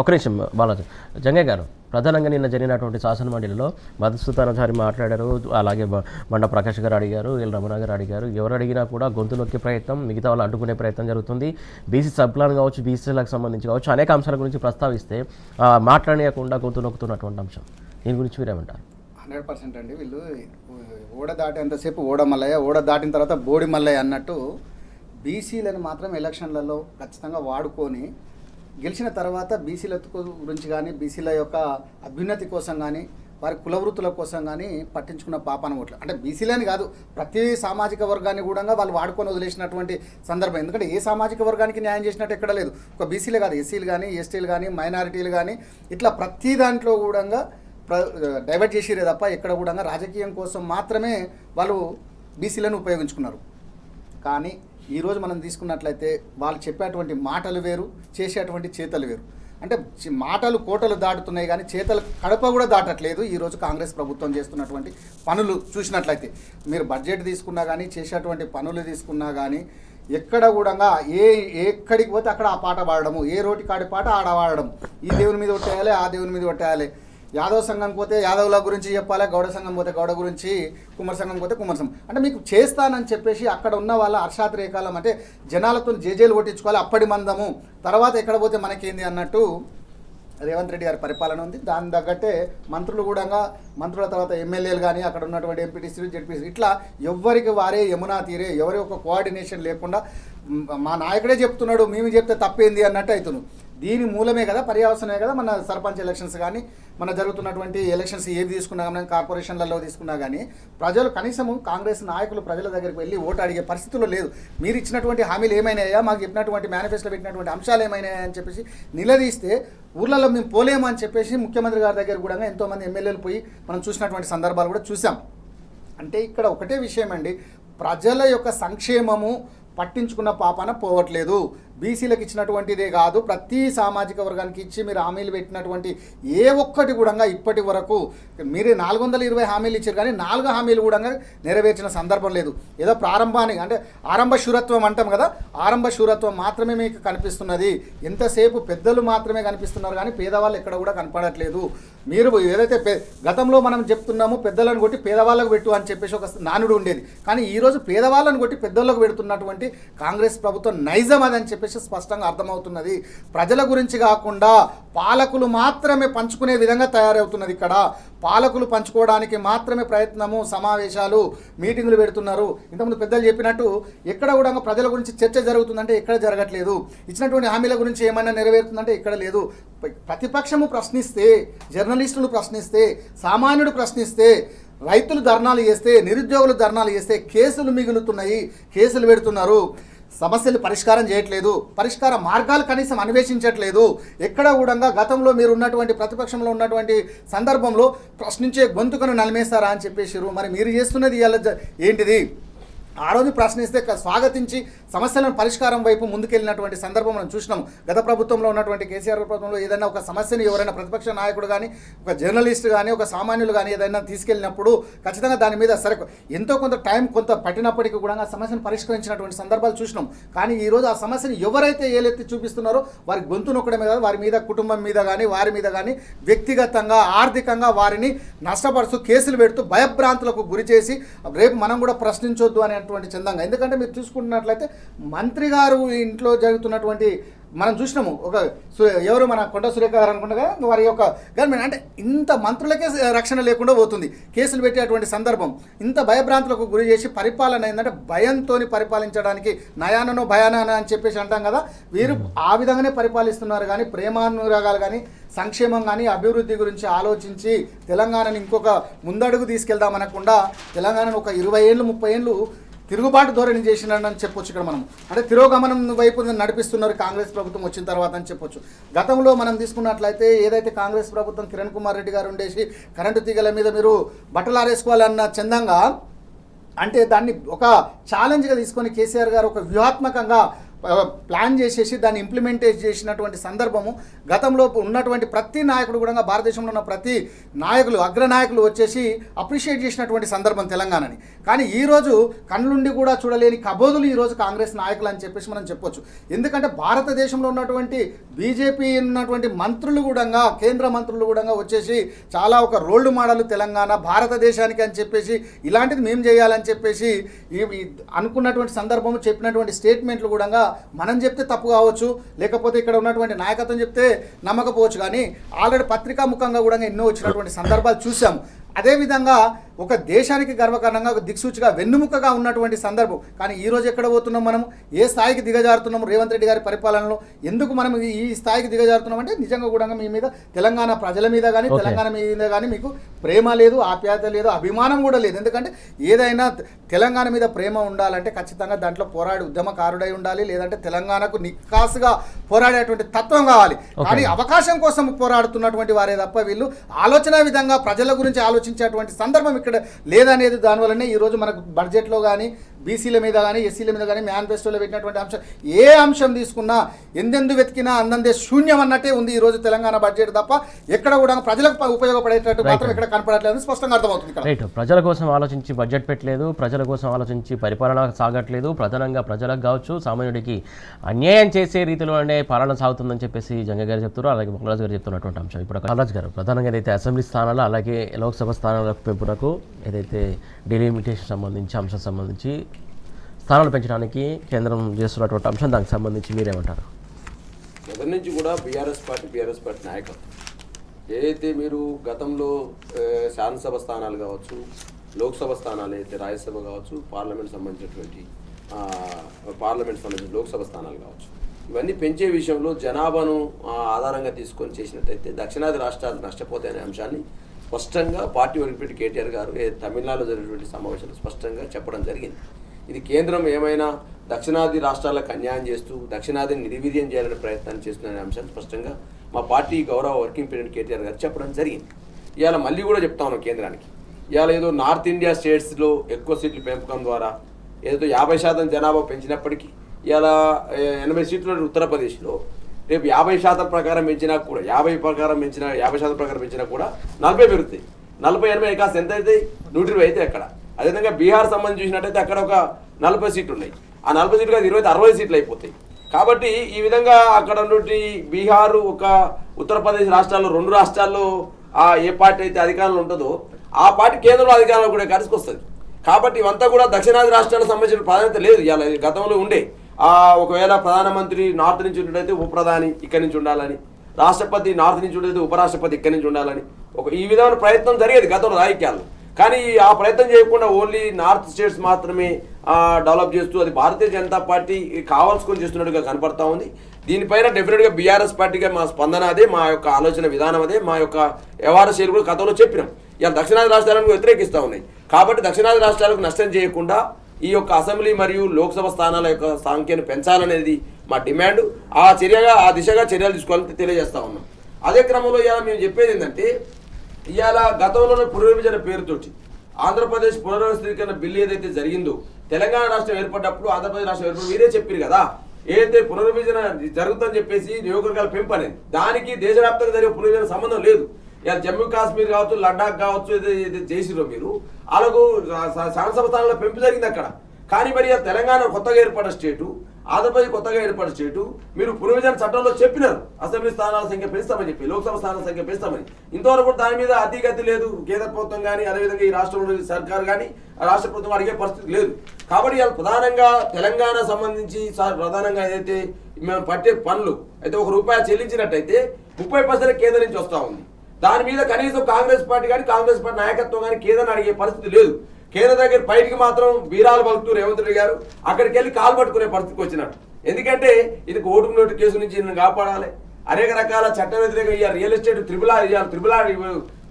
ఒక్క నిమిషం బాలాజీ జంగయ్య గారు, ప్రధానంగా నిన్న జరిగినటువంటి శాసనమండలిలో మధుసూదనాచారి మాట్లాడారు, అలాగే బండ ప్రకాష్ గారు అడిగారు, ఎల్ రమణ గారు అడిగారు. ఎవరు అడిగినా కూడా గొంతు నొక్కే ప్రయత్నం, మిగతా వాళ్ళు అడ్డుకునే ప్రయత్నం జరుగుతుంది. బీసీ సబ్ ప్లాన్ కావచ్చు, బీసీలకు సంబంధించి కావచ్చు, అనేక అంశాల గురించి ప్రస్తావిస్తే మాట్లాడేయకుండా గొంతు నొక్కుతున్నటువంటి అంశం. దీని గురించి మీరేమంటారు? 100% అండి. వీళ్ళు ఓడ దాటేంతసేపు ఓడ మల్లయ్య, ఓడ దాటిన తర్వాత బోడి మల్లయ్య అన్నట్టు బీసీలను మాత్రం ఎలక్షన్లలో ఖచ్చితంగా వాడుకొని గెలిచిన తర్వాత బీసీల గురించి కానీ, బీసీల యొక్క అభ్యున్నతి కోసం కానీ, వారి కులవృత్తుల కోసం కానీ పట్టించుకున్న పాపాన ఓట్లు. అంటే బీసీలని కాదు, ప్రతి సామాజిక వర్గాన్ని కూడా వాళ్ళు వాడుకొని వదిలేసినటువంటి సందర్భం. ఎందుకంటే ఏ సామాజిక వర్గానికి న్యాయం చేసినట్టు ఎక్కడ లేదు. ఒక బీసీలే కాదు, ఎస్సీలు కానీ, ఎస్టీలు కానీ, మైనారిటీలు కానీ, ఇట్లా ప్రతి దాంట్లో కూడా డైవర్ట్ చేసిరే తప్ప ఎక్కడ కూడా రాజకీయం కోసం మాత్రమే వాళ్ళు బీసీలను ఉపయోగించుకున్నారు. కానీ ఈరోజు మనం తీసుకున్నట్లయితే వాళ్ళు చెప్పేటువంటి మాటలు వేరు, చేసేటువంటి చేతలు వేరు. అంటే మాటలు కోటలు దాటుతున్నాయి కానీ చేతలు కడప కూడా దాటట్లేదు. ఈరోజు కాంగ్రెస్ ప్రభుత్వం చేస్తున్నటువంటి పనులు చూసినట్లయితే మీరు బడ్జెట్ తీసుకున్నా కానీ, చేసేటువంటి పనులు తీసుకున్నా కానీ, ఎక్కడ కూడా ఎక్కడికి పోతే అక్కడ ఆ పాట పాడడము, ఏ రోటి కాడి పాట ఆడ పాడడం, ఈ దేవుని మీద కొట్టేయాలి, ఆ దేవుని మీద కొట్టేయాలి. యాదవ్ సంఘం పోతే యాదవ్ల గురించి చెప్పాలి, గౌడ సంఘం పోతే గౌడ గురించి, కుమ్మర సంఘం పోతే కుమ్మర సంఘం. అంటే మీకు చేస్తానని చెప్పేసి అక్కడ ఉన్న వాళ్ళ హర్షాతిరేకాలం అంటే జనాలతో జేజేలు కొట్టించుకోవాలి, అప్పటి మందము, తర్వాత ఎక్కడ పోతే మనకేంది అన్నట్టు రేవంత్ రెడ్డి గారి పరిపాలన ఉంది. దాని తగ్గట్టే మంత్రులు కూడా, మంత్రుల తర్వాత ఎమ్మెల్యేలు కానీ, అక్కడ ఉన్నటువంటి ఎంపీటీసీలు, జెడ్పీసీలు, ఇట్లా ఎవరికి వారే యమునా తీరే, ఎవరి ఒక కోఆర్డినేషన్ లేకుండా మా నాయకుడే చెప్తున్నాడు, మేము చెప్తే తప్పేంది అన్నట్టు అవుతున్నాడు. దీని మూలమే కదా, పర్యావసనమే కదా మన సర్పంచ్ ఎలక్షన్స్ కానీ, మన జరుగుతున్నటువంటి ఎలక్షన్స్ ఏవి తీసుకున్నా కానీ, కార్పొరేషన్లలో తీసుకున్నా కానీ ప్రజలు కనీసము కాంగ్రెస్ నాయకులు ప్రజల దగ్గరికి వెళ్ళి ఓటు అడిగే పరిస్థితుల్లో లేదు. మీరు ఇచ్చినటువంటి హామీలు ఏమైనాయా, మాకు చెప్పినటువంటి మేనిఫెస్టోలో పెట్టినటువంటి అంశాలు ఏమైనాయా అని చెప్పేసి నిలదీస్తే ఊర్లలో మేము పోలేము అని చెప్పేసి ముఖ్యమంత్రి గారి దగ్గర కూడా ఎంతోమంది ఎమ్మెల్యేలు పోయి మనం చూసినటువంటి సందర్భాలు కూడా చూసాం. అంటే ఇక్కడ ఒకటే విషయం అండి, ప్రజల యొక్క సంక్షేమము పట్టించుకున్న పాపాన పోవట్లేదు. బీసీలకు ఇచ్చినటువంటిదే కాదు, ప్రతి సామాజిక వర్గానికి ఇచ్చి మీరు హామీలు పెట్టినటువంటి ఏ ఒక్కటి కూడా ఇప్పటి వరకు మీరే 420 హామీలు ఇచ్చారు కానీ 4 హామీలు కూడా నెరవేర్చిన సందర్భం లేదు. ఏదో ప్రారంభానికి అంటే ఆరంభ శూరత్వం అంటాం కదా, ఆరంభ శూరత్వం మాత్రమే మీకు కనిపిస్తున్నది. ఎంతసేపు పెద్దలు మాత్రమే కనిపిస్తున్నారు కానీ పేదవాళ్ళు ఎక్కడ కూడా కనపడట్లేదు. మీరు ఏదైతే గతంలో మనం చెప్తున్నామో పెద్దలను కొట్టి పేదవాళ్ళకు పెట్టు అని చెప్పేసి ఒక నానుడు ఉండేది. కానీ ఈరోజు పేదవాళ్ళను కొట్టి పెద్దలకు పెడుతున్నటువంటి కాంగ్రెస్ ప్రభుత్వం నైజం అదని చెప్పేసి స్పష్టంగా అర్థమవుతున్నది. ప్రజల గురించి కాకుండా పాలకులు మాత్రమే పంచుకునే విధంగా తయారవుతున్నది. ఇక్కడ పాలకులు పంచుకోవడానికి మాత్రమే ప్రయత్నము, సమావేశాలు, మీటింగులు పెడుతున్నారు. ఇంతకుముందు పెద్దలు చెప్పినట్టు ఎక్కడ కూడా ప్రజల గురించి చర్చ జరుగుతుందంటే ఎక్కడ జరగట్లేదు. ఇచ్చినటువంటి హామీల గురించి ఏమైనా నెరవేరుతుందంటే ఇక్కడ లేదు. ప్రతిపక్షము ప్రశ్నిస్తే, జర్నలిస్టులు ప్రశ్నిస్తే, సామాన్యుడు ప్రశ్నిస్తే, రైతులు ధర్నాలు చేస్తే, నిరుద్యోగులు ధర్నాలు చేస్తే కేసులు మిగులుతున్నాయి, కేసులు పెడుతున్నారు. సమస్యలు పరిష్కారం చేయట్లేదు, పరిష్కార మార్గాలు కనీసం అన్వేషించట్లేదు. ఎక్కడ కూడా గతంలో మీరు ఉన్నటువంటి ప్రతిపక్షంలో ఉన్నటువంటి సందర్భంలో ప్రశ్నించే గొంతుకను నలిమేస్తారా అని చెప్పేసారు. మరి మీరు చేస్తున్నది ఇవాళ ఏంటిది? ఆ రోజు ప్రశ్నిస్తే స్వాగతించి సమస్యలను పరిష్కారం వైపు ముందుకెళ్ళినటువంటి సందర్భం మనం చూసినాము. గత ప్రభుత్వంలో ఉన్నటువంటి కేసీఆర్ ప్రభుత్వంలో ఏదైనా ఒక సమస్యను ఎవరైనా ప్రతిపక్ష నాయకుడు కానీ, ఒక జర్నలిస్ట్ కానీ, ఒక సామాన్యులు కానీ ఏదైనా తీసుకెళ్ళినప్పుడు ఖచ్చితంగా దాని మీద సరే ఎంతో కొంత టైం కొంత పట్టినప్పటికీ కూడా ఆ సమస్యను పరిష్కరించినటువంటి సందర్భాలు చూసినాం. కానీ ఈరోజు ఆ సమస్యను ఎవరైతే ఏలెత్తి చూపిస్తున్నారో వారి గొంతు నొక్కడమే కాదు, వారి మీద, కుటుంబం మీద కానీ, వారి మీద కానీ వ్యక్తిగతంగా, ఆర్థికంగా వారిని నష్టపరుస్తూ కేసులు పెడుతూ భయభ్రాంతులకు గురి చేసి రేపు మనం కూడా ప్రశ్నించొద్దు అనేటువంటి చందంగా. ఎందుకంటే మీరు చూసుకుంటున్నట్లయితే మంత్రి గారు ఇంట్లో జరుగుతున్నటువంటి మనం చూసినాము. ఒక ఎవరు మన కొండ సురేఖ గారు అనుకుంటా, వారి యొక్క గవర్నమెంట్ అంటే ఇంత మంత్రులకే రక్షణ లేకుండా పోతుంది, కేసులు పెట్టేటువంటి సందర్భం. ఇంత భయభ్రాంతులకు గురి చేసి పరిపాలన ఏంటంటే భయంతో పరిపాలించడానికి నయాననో భయానో అని చెప్పేసి అంటాం కదా, వీరు ఆ విధంగానే పరిపాలిస్తున్నారు. కానీ ప్రేమానురాగాలు కానీ, సంక్షేమం కానీ, అభివృద్ధి గురించి ఆలోచించి తెలంగాణని ఇంకొక ముందడుగు తీసుకెళ్దామనకుండా తెలంగాణను ఒక 20 ఏళ్ళు 30 ఏళ్ళు తిరుగుబాటు ధోరణి చేసినారని చెప్పొచ్చు. ఇక్కడ మనం అంటే తిరోగమనం వైపు నడిపిస్తున్నారు కాంగ్రెస్ ప్రభుత్వం వచ్చిన తర్వాత అని చెప్పొచ్చు. గతంలో మనం తీసుకున్నట్లయితే ఏదైతే కాంగ్రెస్ ప్రభుత్వం కిరణ్ కుమార్ రెడ్డి గారు ఉండేసి కరెంటు తీగల మీద మీరు బట్టలు ఆరేసుకోవాలన్న చందంగా, అంటే దాన్ని ఒక ఛాలెంజ్గా తీసుకొని కేసీఆర్ గారు ఒక వ్యూహాత్మకంగా ప్లాన్ చేసేసి దాన్ని ఇంప్లిమెంట్ చేసినటువంటి సందర్భము గతంలో ఉన్నటువంటి ప్రతి నాయకుడు కూడా భారతదేశంలో ఉన్న ప్రతి నాయకులు అగ్రనాయకులు వచ్చేసి అప్రిషియేట్ చేసినటువంటి సందర్భం తెలంగాణని. కానీ ఈరోజు కళ్ళుండి కూడా చూడలేని కబోదులు ఈరోజు కాంగ్రెస్ నాయకులు అని చెప్పేసి మనం చెప్పొచ్చు. ఎందుకంటే భారతదేశంలో ఉన్నటువంటి బీజేపీ ఉన్నటువంటి మంత్రులు కూడా కేంద్ర మంత్రులు కూడా వచ్చేసి చాలా ఒక రోల్డ్ మోడల్ తెలంగాణ భారతదేశానికి అని చెప్పేసి ఇలాంటిది మేము చేయాలని చెప్పేసి అనుకున్నటువంటి సందర్భము చెప్పినటువంటి స్టేట్మెంట్లు కూడా మనం చెప్తే తప్పు కావచ్చు, లేకపోతే ఇక్కడ ఉన్నటువంటి నాయకత్వం చెప్తే నమ్మకపోవచ్చు. కానీ ఆల్రెడీ పత్రికా ముఖంగా కూడా ఎన్నో వచ్చినటువంటి సందర్భాలు చూసాము. అదేవిధంగా ఒక దేశానికి గర్వకారణంగా ఒక దిక్సూచిగా వెన్నుముకగా ఉన్నటువంటి సందర్భం. కానీ ఈరోజు ఎక్కడ పోతున్నాం, మనం ఏ స్థాయికి దిగజారుతున్నాము రేవంత్ రెడ్డి గారి పరిపాలనలో? ఎందుకు మనం ఈ స్థాయికి దిగజారుతున్నాం అంటే నిజంగా కూడా మీ మీద తెలంగాణ ప్రజల మీద కానీ తెలంగాణ మీద కానీ మీకు ప్రేమ లేదు, ఆప్యాయత లేదు, అభిమానం కూడా లేదు. ఎందుకంటే ఏదైనా తెలంగాణ మీద ప్రేమ ఉండాలంటే ఖచ్చితంగా దాంట్లో పోరాడి ఉద్యమకారుడై ఉండాలి, లేదంటే తెలంగాణకు నిక్కాసుగా పోరాడేటువంటి తత్వం కావాలి. కానీ అవకాశం కోసం పోరాడుతున్నటువంటి వారే తప్ప వీళ్ళు ఆలోచన విధంగా ప్రజల గురించి ఆలోచించేటువంటి సందర్భం ఇక్కడ లేదనేది దానివల్లనే ఈరోజు మనకు బడ్జెట్లో కానీ బీసీల మీద కానీ ఎస్సీల మీద కానీ మేనిఫెస్టోలో పెట్టినటువంటి అంశం ఏ అంశం తీసుకున్నా ఎందెందు వెతికినా అందందే శూన్యం అన్నట్టే ఉంది ఈరోజు తెలంగాణ బడ్జెట్ తప్ప ఎక్కడ కూడా ప్రజలకు ఉపయోగపడేటట్టు మాత్రం ఇక్కడ కనపడట్లేదు, స్పష్టంగా అర్థమవుతుంది. రైట్, ప్రజల కోసం ఆలోచించి బడ్జెట్ పెట్టలేదు, ప్రజల కోసం ఆలోచించి పరిపాలన సాగట్లేదు, ప్రధానంగా ప్రజలకు కావచ్చు సామాన్యుడికి అన్యాయం చేసే రీతిలోనే పాలన సాగుతుందని చెప్పేసి జంగ గారు చెప్తున్నారు, అలాగే బాలరాజు గారు చెప్తున్నటువంటి అంశం. ఇప్పుడు బాలరాజు గారు ప్రధానంగా ఏదైతే అసెంబ్లీ స్థానాలు అలాగే లోక్సభ స్థానాల పెంపునకు ఏదైతే డిలిమిటేషన్ సంబంధించి అంశం సంబంధించి స్థానాలు పెంచడానికి కేంద్రం చేస్తున్నటువంటి అంశం, దానికి సంబంధించి మీరేమంటారు? మొదటి నుంచి కూడా బీఆర్ఎస్ పార్టీ నాయకత్వం ఏదైతే మీరు గతంలో శాసనసభ స్థానాలు కావచ్చు, లోక్సభ స్థానాలు అయితే రాజ్యసభ కావచ్చు, పార్లమెంట్ సంబంధించిన లోక్సభ స్థానాలు కావచ్చు, ఇవన్నీ పెంచే విషయంలో జనాభాను ఆధారంగా తీసుకొని చేసినట్టయితే దక్షిణాది రాష్ట్రాలు నష్టపోతాయనే అంశాన్ని స్పష్టంగా పార్టీ వదిలిపెట్టి కేటీఆర్ గారు తమిళనాడులో జరిగినటువంటి సమావేశంలో స్పష్టంగా చెప్పడం జరిగింది. ఇది కేంద్రం ఏమైనా దక్షిణాది రాష్ట్రాలకు అన్యాయం చేస్తూ దక్షిణాదిని నిర్వీర్యం చేయాలనే ప్రయత్నాన్ని చేస్తున్న అంశాన్ని స్పష్టంగా మా పార్టీ గౌరవ వర్కింగ్ ప్రెసిడెంట్ కేటీఆర్ గారు చెప్పడం జరిగింది. ఇవాళ మళ్ళీ కూడా చెప్తా ఉన్నాం కేంద్రానికి, ఇవాళ ఏదో నార్త్ ఇండియా స్టేట్స్లో ఎక్కువ సీట్లు పెంపకం ద్వారా ఏదో 50% జనాభా పెంచినప్పటికీ ఇవాళ 80 సీట్లు ఉత్తరప్రదేశ్లో రేపు 50% ప్రకారం పెంచినా కూడా 50% ప్రకారం పెంచినా కూడా 40 పెరుగుతాయి. 40-80 కాస్త ఎంత అవుతాయి? 120 అయితే అక్కడ. అదేవిధంగా బీహార్ సంబంధించి చూసినట్టయితే అక్కడ ఒక 40 సీట్లు ఉన్నాయి. ఆ 40 సీట్లు కాదు 20-60 సీట్లు అయిపోతాయి. కాబట్టి ఈ విధంగా అక్కడ ఉన్నటువంటి బీహారు ఒక ఉత్తరప్రదేశ్ రాష్ట్రాల్లో 2 రాష్ట్రాల్లో ఏ పార్టీ అయితే అధికారంలో ఉంటుందో ఆ పార్టీ కేంద్రంలో అధికారంలో కూడా కలిసికొస్తుంది. కాబట్టి ఇవంతా కూడా దక్షిణాది రాష్ట్రాలకు సంబంధించిన ప్రాధాన్యత లేదు. ఇలా గతంలో ఉండే ఒకవేళ ప్రధానమంత్రి నార్త్ నుంచి ఉన్నట్టయితే ఉప ప్రధాని ఇక్కడి నుంచి ఉండాలని, రాష్ట్రపతి నార్త్ నుంచి ఉన్నట్టయితే ఉపరాష్ట్రపతి ఇక్కడి నుంచి ఉండాలని ఈ విధమైన ప్రయత్నం జరిగేది గతంలో రాజకీయాల్లో. కానీ ఆ ప్రయత్నం చేయకుండా ఓన్లీ నార్త్ స్టేట్స్ మాత్రమే డెవలప్ చేస్తూ అది భారతీయ జనతా పార్టీ కావాల్సుకొని చేస్తున్నట్టుగా కనపడతా ఉంది. దీనిపైన డెఫినెట్గా బీఆర్ఎస్ పార్టీగా మా స్పందన అదే, మా యొక్క ఆలోచన విధానం అదే, మా యొక్క వ్యవహార శైలి కూడా గతంలో చెప్పినాం. ఇలా దక్షిణాది రాష్ట్రాలను వ్యతిరేకిస్తూ ఉన్నాయి. కాబట్టి దక్షిణాది రాష్ట్రాలకు నష్టం చేయకుండా ఈ యొక్క అసెంబ్లీ మరియు లోక్సభ స్థానాల యొక్క సంఖ్యను పెంచాలనేది మా డిమాండ్. ఆ దిశగా చర్యలు తీసుకోవాలని తెలియజేస్తా ఉన్నాం. అదే క్రమంలో ఇవాళ మేము చెప్పేది ఏంటంటే, ఇవాళ గతంలోనే పునర్విభజన పేరుతోటి ఆంధ్రప్రదేశ్ పునర్వ్యవస్థీకరణ బిల్లు ఏదైతే జరిగిందో, తెలంగాణ రాష్ట్రం ఏర్పడ్డప్పుడు ఆంధ్రప్రదేశ్ రాష్ట్రం ఏర్పడి మీరే చెప్పారు కదా, ఏదైతే పునర్విభజన జరుగుతుందని చెప్పేసి నియోజకవర్గాల పెంపు అనేది, దానికి దేశవ్యాప్తంగా జరిగే పునర్విభజన సంబంధం లేదు. ఇలా జమ్మూ కాశ్మీర్ కావచ్చు, లడాక్ కావచ్చు, ఏదైతే చేసిరో మీరు అలాగూ శాసనసభ స్థానంలో పెంపు జరిగింది అక్కడ. కానీ మరి తెలంగాణ కొత్తగా ఏర్పడ్డ స్టేటు, ఆంధ్రప్రదేశ్ కొత్తగా ఏర్పడ్డ స్టేటు, మీరు పునర్విభజన చట్టంలో చెప్పినారు అసెంబ్లీ స్థానాల సంఖ్య పెంచుతామని చెప్పి, లోక్సభ స్థానాల సంఖ్య పెంచుతామని. ఇంతవరకు దాని మీద అతిగతి లేదు. కేంద్ర ప్రభుత్వం కానీ అదేవిధంగా ఈ రాష్ట్రంలో సర్కారు కానీ రాష్ట్ర ప్రభుత్వం అడిగే పరిస్థితి లేదు. కాబట్టి ఇవాళ ప్రధానంగా తెలంగాణ సంబంధించి ప్రధానంగా ఏదైతే మేము పట్టే పనులు అయితే ₹1 చెల్లించినట్టయితే 30% కేంద్రం నుంచి వస్తూ ఉంది. దాని మీద కనీసం కాంగ్రెస్ పార్టీ కానీ కాంగ్రెస్ పార్టీ నాయకత్వం కానీ కేంద్రాన్ని అడిగే పరిస్థితి లేదు. కేంద్ర దగ్గర బయటికి మాత్రం బీరాలు పలుకుతూ రేవంత్ రెడ్డి గారు అక్కడికి వెళ్ళి కాలు పట్టుకునే పరిస్థితికి వచ్చినాడు. ఎందుకంటే ఇది ఓటుకు నోటు కేసు నుంచి నేను కాపాడాలి, అనేక రకాల చట్ట వ్యతిరేకంగా real estate triple R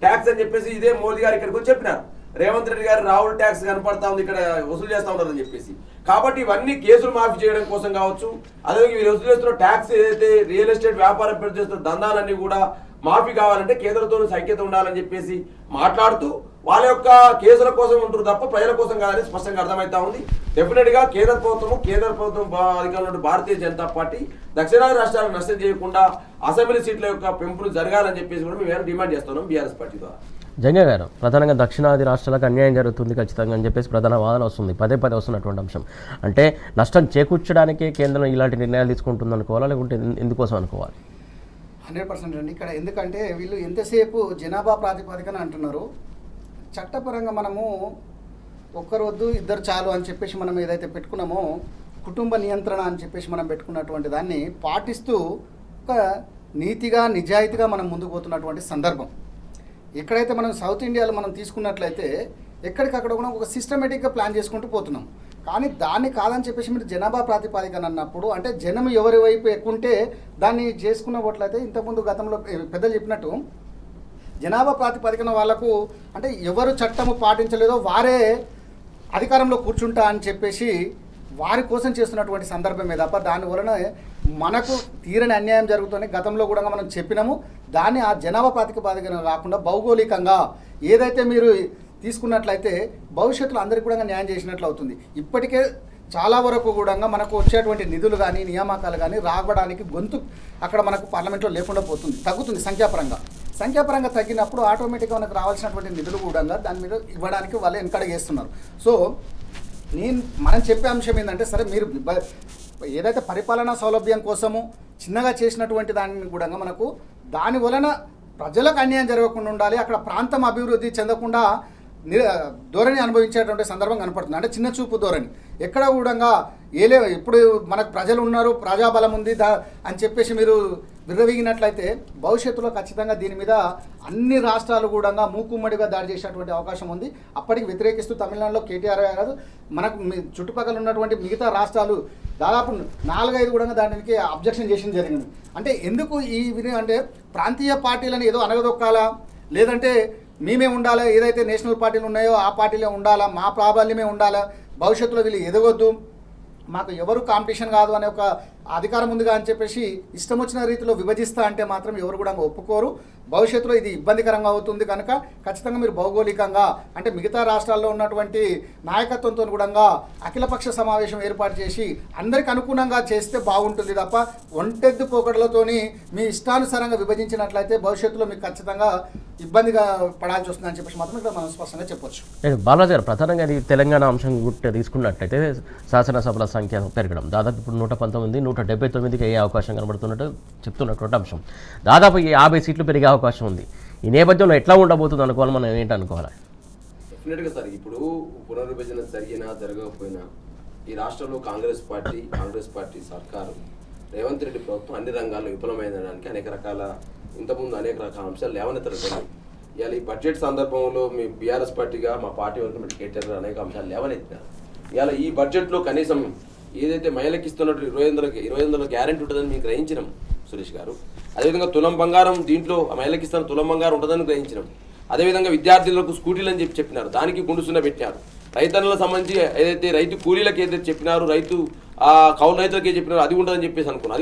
tax అని చెప్పేసి ఇదే మోదీ గారు ఇక్కడికి వచ్చి చెప్పినారు. రేవంత్ రెడ్డి గారు రాహుల్ ట్యాక్స్ కనపడతా ఉంది, ఇక్కడ వసూలు చేస్తూ ఉన్నారని చెప్పేసి. కాబట్టి ఇవన్నీ కేసులు మాఫీ చేయడం కోసం కావచ్చు, అదేవిధంగా వీరు వసూలు చేస్తున్న ట్యాక్స్ ఏదైతే రియల్ ఎస్టేట్ వ్యాపారం పెట్టి చేస్తున్న దందాలన్నీ కూడా మాఫీ కావాలంటే కేంద్రంతో సైక్యత ఉండాలని చెప్పేసి మాట్లాడుతూ వాళ్ళ యొక్క కేసుల కోసం ఉంటారు తప్ప ప్రజల కోసం కాదని స్పష్టంగా అర్థమవుతా ఉంది. డెఫినెట్గా కేంద్ర ప్రభుత్వం అధికారంలో భారతీయ జనతా పార్టీ దక్షిణాది రాష్ట్రాలకు నష్టం చేయకుండా అసెంబ్లీ సీట్ల యొక్క పెంపులు జరగాలని చెప్పేసి కూడా మేము డిమాండ్ చేస్తున్నాం బీఆర్ఎస్ పార్టీ ద్వారా. జంగా గారు, ప్రధానంగా దక్షిణాది రాష్ట్రాలకు అన్యాయం జరుగుతుంది ఖచ్చితంగా అని చెప్పేసి ప్రధాన వాదన వస్తుంది, పదే వస్తున్నటువంటి అంశం. అంటే నష్టం చేకూర్చడానికే కేంద్రం ఇలాంటి నిర్ణయాలు తీసుకుంటుంది అనుకోవాలా, లేకుంటే ఎందుకోసం అనుకోవాలి? 100% అండి. ఇక్కడ ఎందుకంటే వీళ్ళు ఎంతసేపు జనాభా ప్రాతిపదికన అంటున్నారు. చట్టపరంగా మనము ఒక్కరు వద్దు ఇద్దరు చాలు అని చెప్పేసి మనం ఏదైతే పెట్టుకున్నామో కుటుంబ నియంత్రణ అని చెప్పేసి మనం పెట్టుకున్నటువంటి దాన్ని పాటిస్తూ ఒక నీతిగా నిజాయితీగా మనం ముందుకు పోతున్నటువంటి సందర్భం. ఎక్కడైతే మనం సౌత్ ఇండియాలో మనం తీసుకున్నట్లయితే ఎక్కడికక్కడ కూడా ఒక సిస్టమేటిక్గా ప్లాన్ చేసుకుంటూ పోతున్నాం. కానీ దాన్ని కాదని చెప్పేసి మీరు జనాభా ప్రాతిపాదికన అన్నప్పుడు అంటే జనం ఎవరి వైపు ఎక్కువ ఉంటే దాన్ని చేసుకున్నట్లయితే ఇంతకుముందు గతంలో పెద్దలు చెప్పినట్టు జనాభా ప్రాతిపదికన వాళ్ళకు అంటే ఎవరు చట్టము పాటించలేదో వారే అధికారంలో కూర్చుంటా అని చెప్పేసి వారి కోసం చేస్తున్నటువంటి సందర్భమే తప్ప దాని వలన మనకు తీరని అన్యాయం జరుగుతుంది. గతంలో కూడా మనం చెప్పినాము. దాన్ని ఆ జనాభా ప్రాతిపదికన కాకుండా భౌగోళికంగా ఏదైతే మీరు తీసుకున్నట్లయితే భవిష్యత్తులో అందరికీ కూడా న్యాయం చేసినట్లు అవుతుంది. ఇప్పటికే చాలా వరకు కూడా మనకు వచ్చేటువంటి నిధులు కానీ నియామకాలు కానీ రావడానికి గొంతు అక్కడ మనకు పార్లమెంట్లో లేకుండా పోతుంది, తగ్గుతుంది సంఖ్యాపరంగా తగ్గినప్పుడు ఆటోమేటిక్గా మనకు రావాల్సినటువంటి నిధులు కూడా దాని మీద ఇవ్వడానికి వాళ్ళు వెనకడుగు వేస్తున్నారు. సో మనం చెప్పే అంశం ఏంటంటే సరే మీరు ఏదైతే పరిపాలనా సౌలభ్యం కోసము చిన్నగా చేసినటువంటి దాన్ని కూడా మనకు దాని వలన ప్రజలకు అన్యాయం జరగకుండా ఉండాలి, అక్కడ ప్రాంతం అభివృద్ధి చెందకుండా ధోరణి అనుభవించేటువంటి సందర్భం కనపడుతుంది. అంటే చిన్న చూపు ధోరణి ఎక్కడ కూడా ఇప్పుడు మనకు ప్రజలు ఉన్నారు, ప్రజాబలం ఉంది అని చెప్పేసి మీరు విర్రవీగినట్లయితే భవిష్యత్తులో ఖచ్చితంగా దీని మీద అన్ని రాష్ట్రాలు కూడా మూకుమ్మడిగా దాడి చేసేటువంటి అవకాశం ఉంది. అప్పటికి వ్యతిరేకిస్తూ తమిళనాడులో కేటీఆర్ గారు మనకు చుట్టుపక్కల ఉన్నటువంటి మిగతా రాష్ట్రాలు దాదాపు 4-5 కూడా దానికి అబ్జెక్షన్ చేసిన జరిగింది. అంటే ఎందుకు ఈ అంటే ప్రాంతీయ పార్టీలను ఏదో అనగదొక్కాలా, లేదంటే మేమే ఉండాలా, ఏదైతే నేషనల్ పార్టీలు ఉన్నాయో ఆ పార్టీలే ఉండాలా, మా ప్రాబల్యమే ఉండాలా, భవిష్యత్తులో వీళ్ళు ఎదగొద్దు, మాకు ఎవరు కాంపిటీషన్ కాదు అనే ఒక అధికారం ఉందిగా అని చెప్పేసి ఇష్టం వచ్చిన రీతిలో విభజిస్తా అంటే మాత్రం ఎవరు కూడా ఒప్పుకోరు. భవిష్యత్తులో ఇది ఇబ్బందికరంగా అవుతుంది కనుక ఖచ్చితంగా మీరు భౌగోళికంగా అంటే మిగతా రాష్ట్రాల్లో ఉన్నటువంటి నాయకత్వంతో కూడా అఖిలపక్ష సమావేశం ఏర్పాటు చేసి అందరికి అనుగుణంగా చేస్తే బాగుంటుంది తప్ప ఒంటెద్దు పోకడలతోని మీ ఇష్టానుసారంగా విభజించినట్లయితే భవిష్యత్తులో మీకు ఖచ్చితంగా ఇబ్బందిగా పడాల్సి వస్తుందని చెప్పేసి మాత్రం ఇక్కడ మనం స్పష్టంగా చెప్పొచ్చు. బాలాజీ గారు, ప్రధానంగా తెలంగాణ అంశం తీసుకున్నట్లయితే శాసనసభల సంఖ్య పెరగడం దాదాపు ఇప్పుడు 119, 179కి అయ్యే అవకాశం కనబడుతున్నట్టు చెప్తున్నటువంటి అంశం. దాదాపు 50 సీట్లు పెరిగే అవకాశం ఉంది. ఈ నేపథ్యంలో ఎట్లా ఉండబోతుంది అనుకోవాలి, మనం ఏంటి అనుకోవాలి? డెఫినెట్గా సార్ ఇప్పుడు పునర్విభజన జరిగినా జరగకపోయినా ఈ రాష్ట్రంలో కాంగ్రెస్ పార్టీ సర్కారు రేవంత్ రెడ్డి ప్రభుత్వం అన్ని రంగాల్లో విఫలమైనడానికి అనేక రకాల అంశాలు లేవనెత్తడం. ఇవాళ ఈ బడ్జెట్ సందర్భంలో మీ బీఆర్ఎస్ పార్టీగా మా పార్టీ వరకు కేటీఆర్ అనేక అంశాలు లేవనెత్తినారు. ఇవాళ ఈ బడ్జెట్లో కనీసం ఏదైతే మహిళకి ఇస్తున్నట్టు 25 గ్యారెంటీ ఉంటుందని మీకు గ్రహించినాం సురేష్ గారు. అదేవిధంగా తులం బంగారం దీంట్లో మహిళకి ఇస్తున్న తులం బంగారం ఉంటుందని గ్రహించినాం. అదేవిధంగా విద్యార్థులకు స్కూటీలు అని చెప్పినారు, దానికి గుండుసున్న పెట్టినారు. రైతన్నులకు సంబంధించి ఏదైతే రైతు కూలీలకు ఏదైతే చెప్పినారు, కౌలు రైతులకే చెప్పినారు అది ఉంటుందని చెప్పేసి అనుకున్నాం,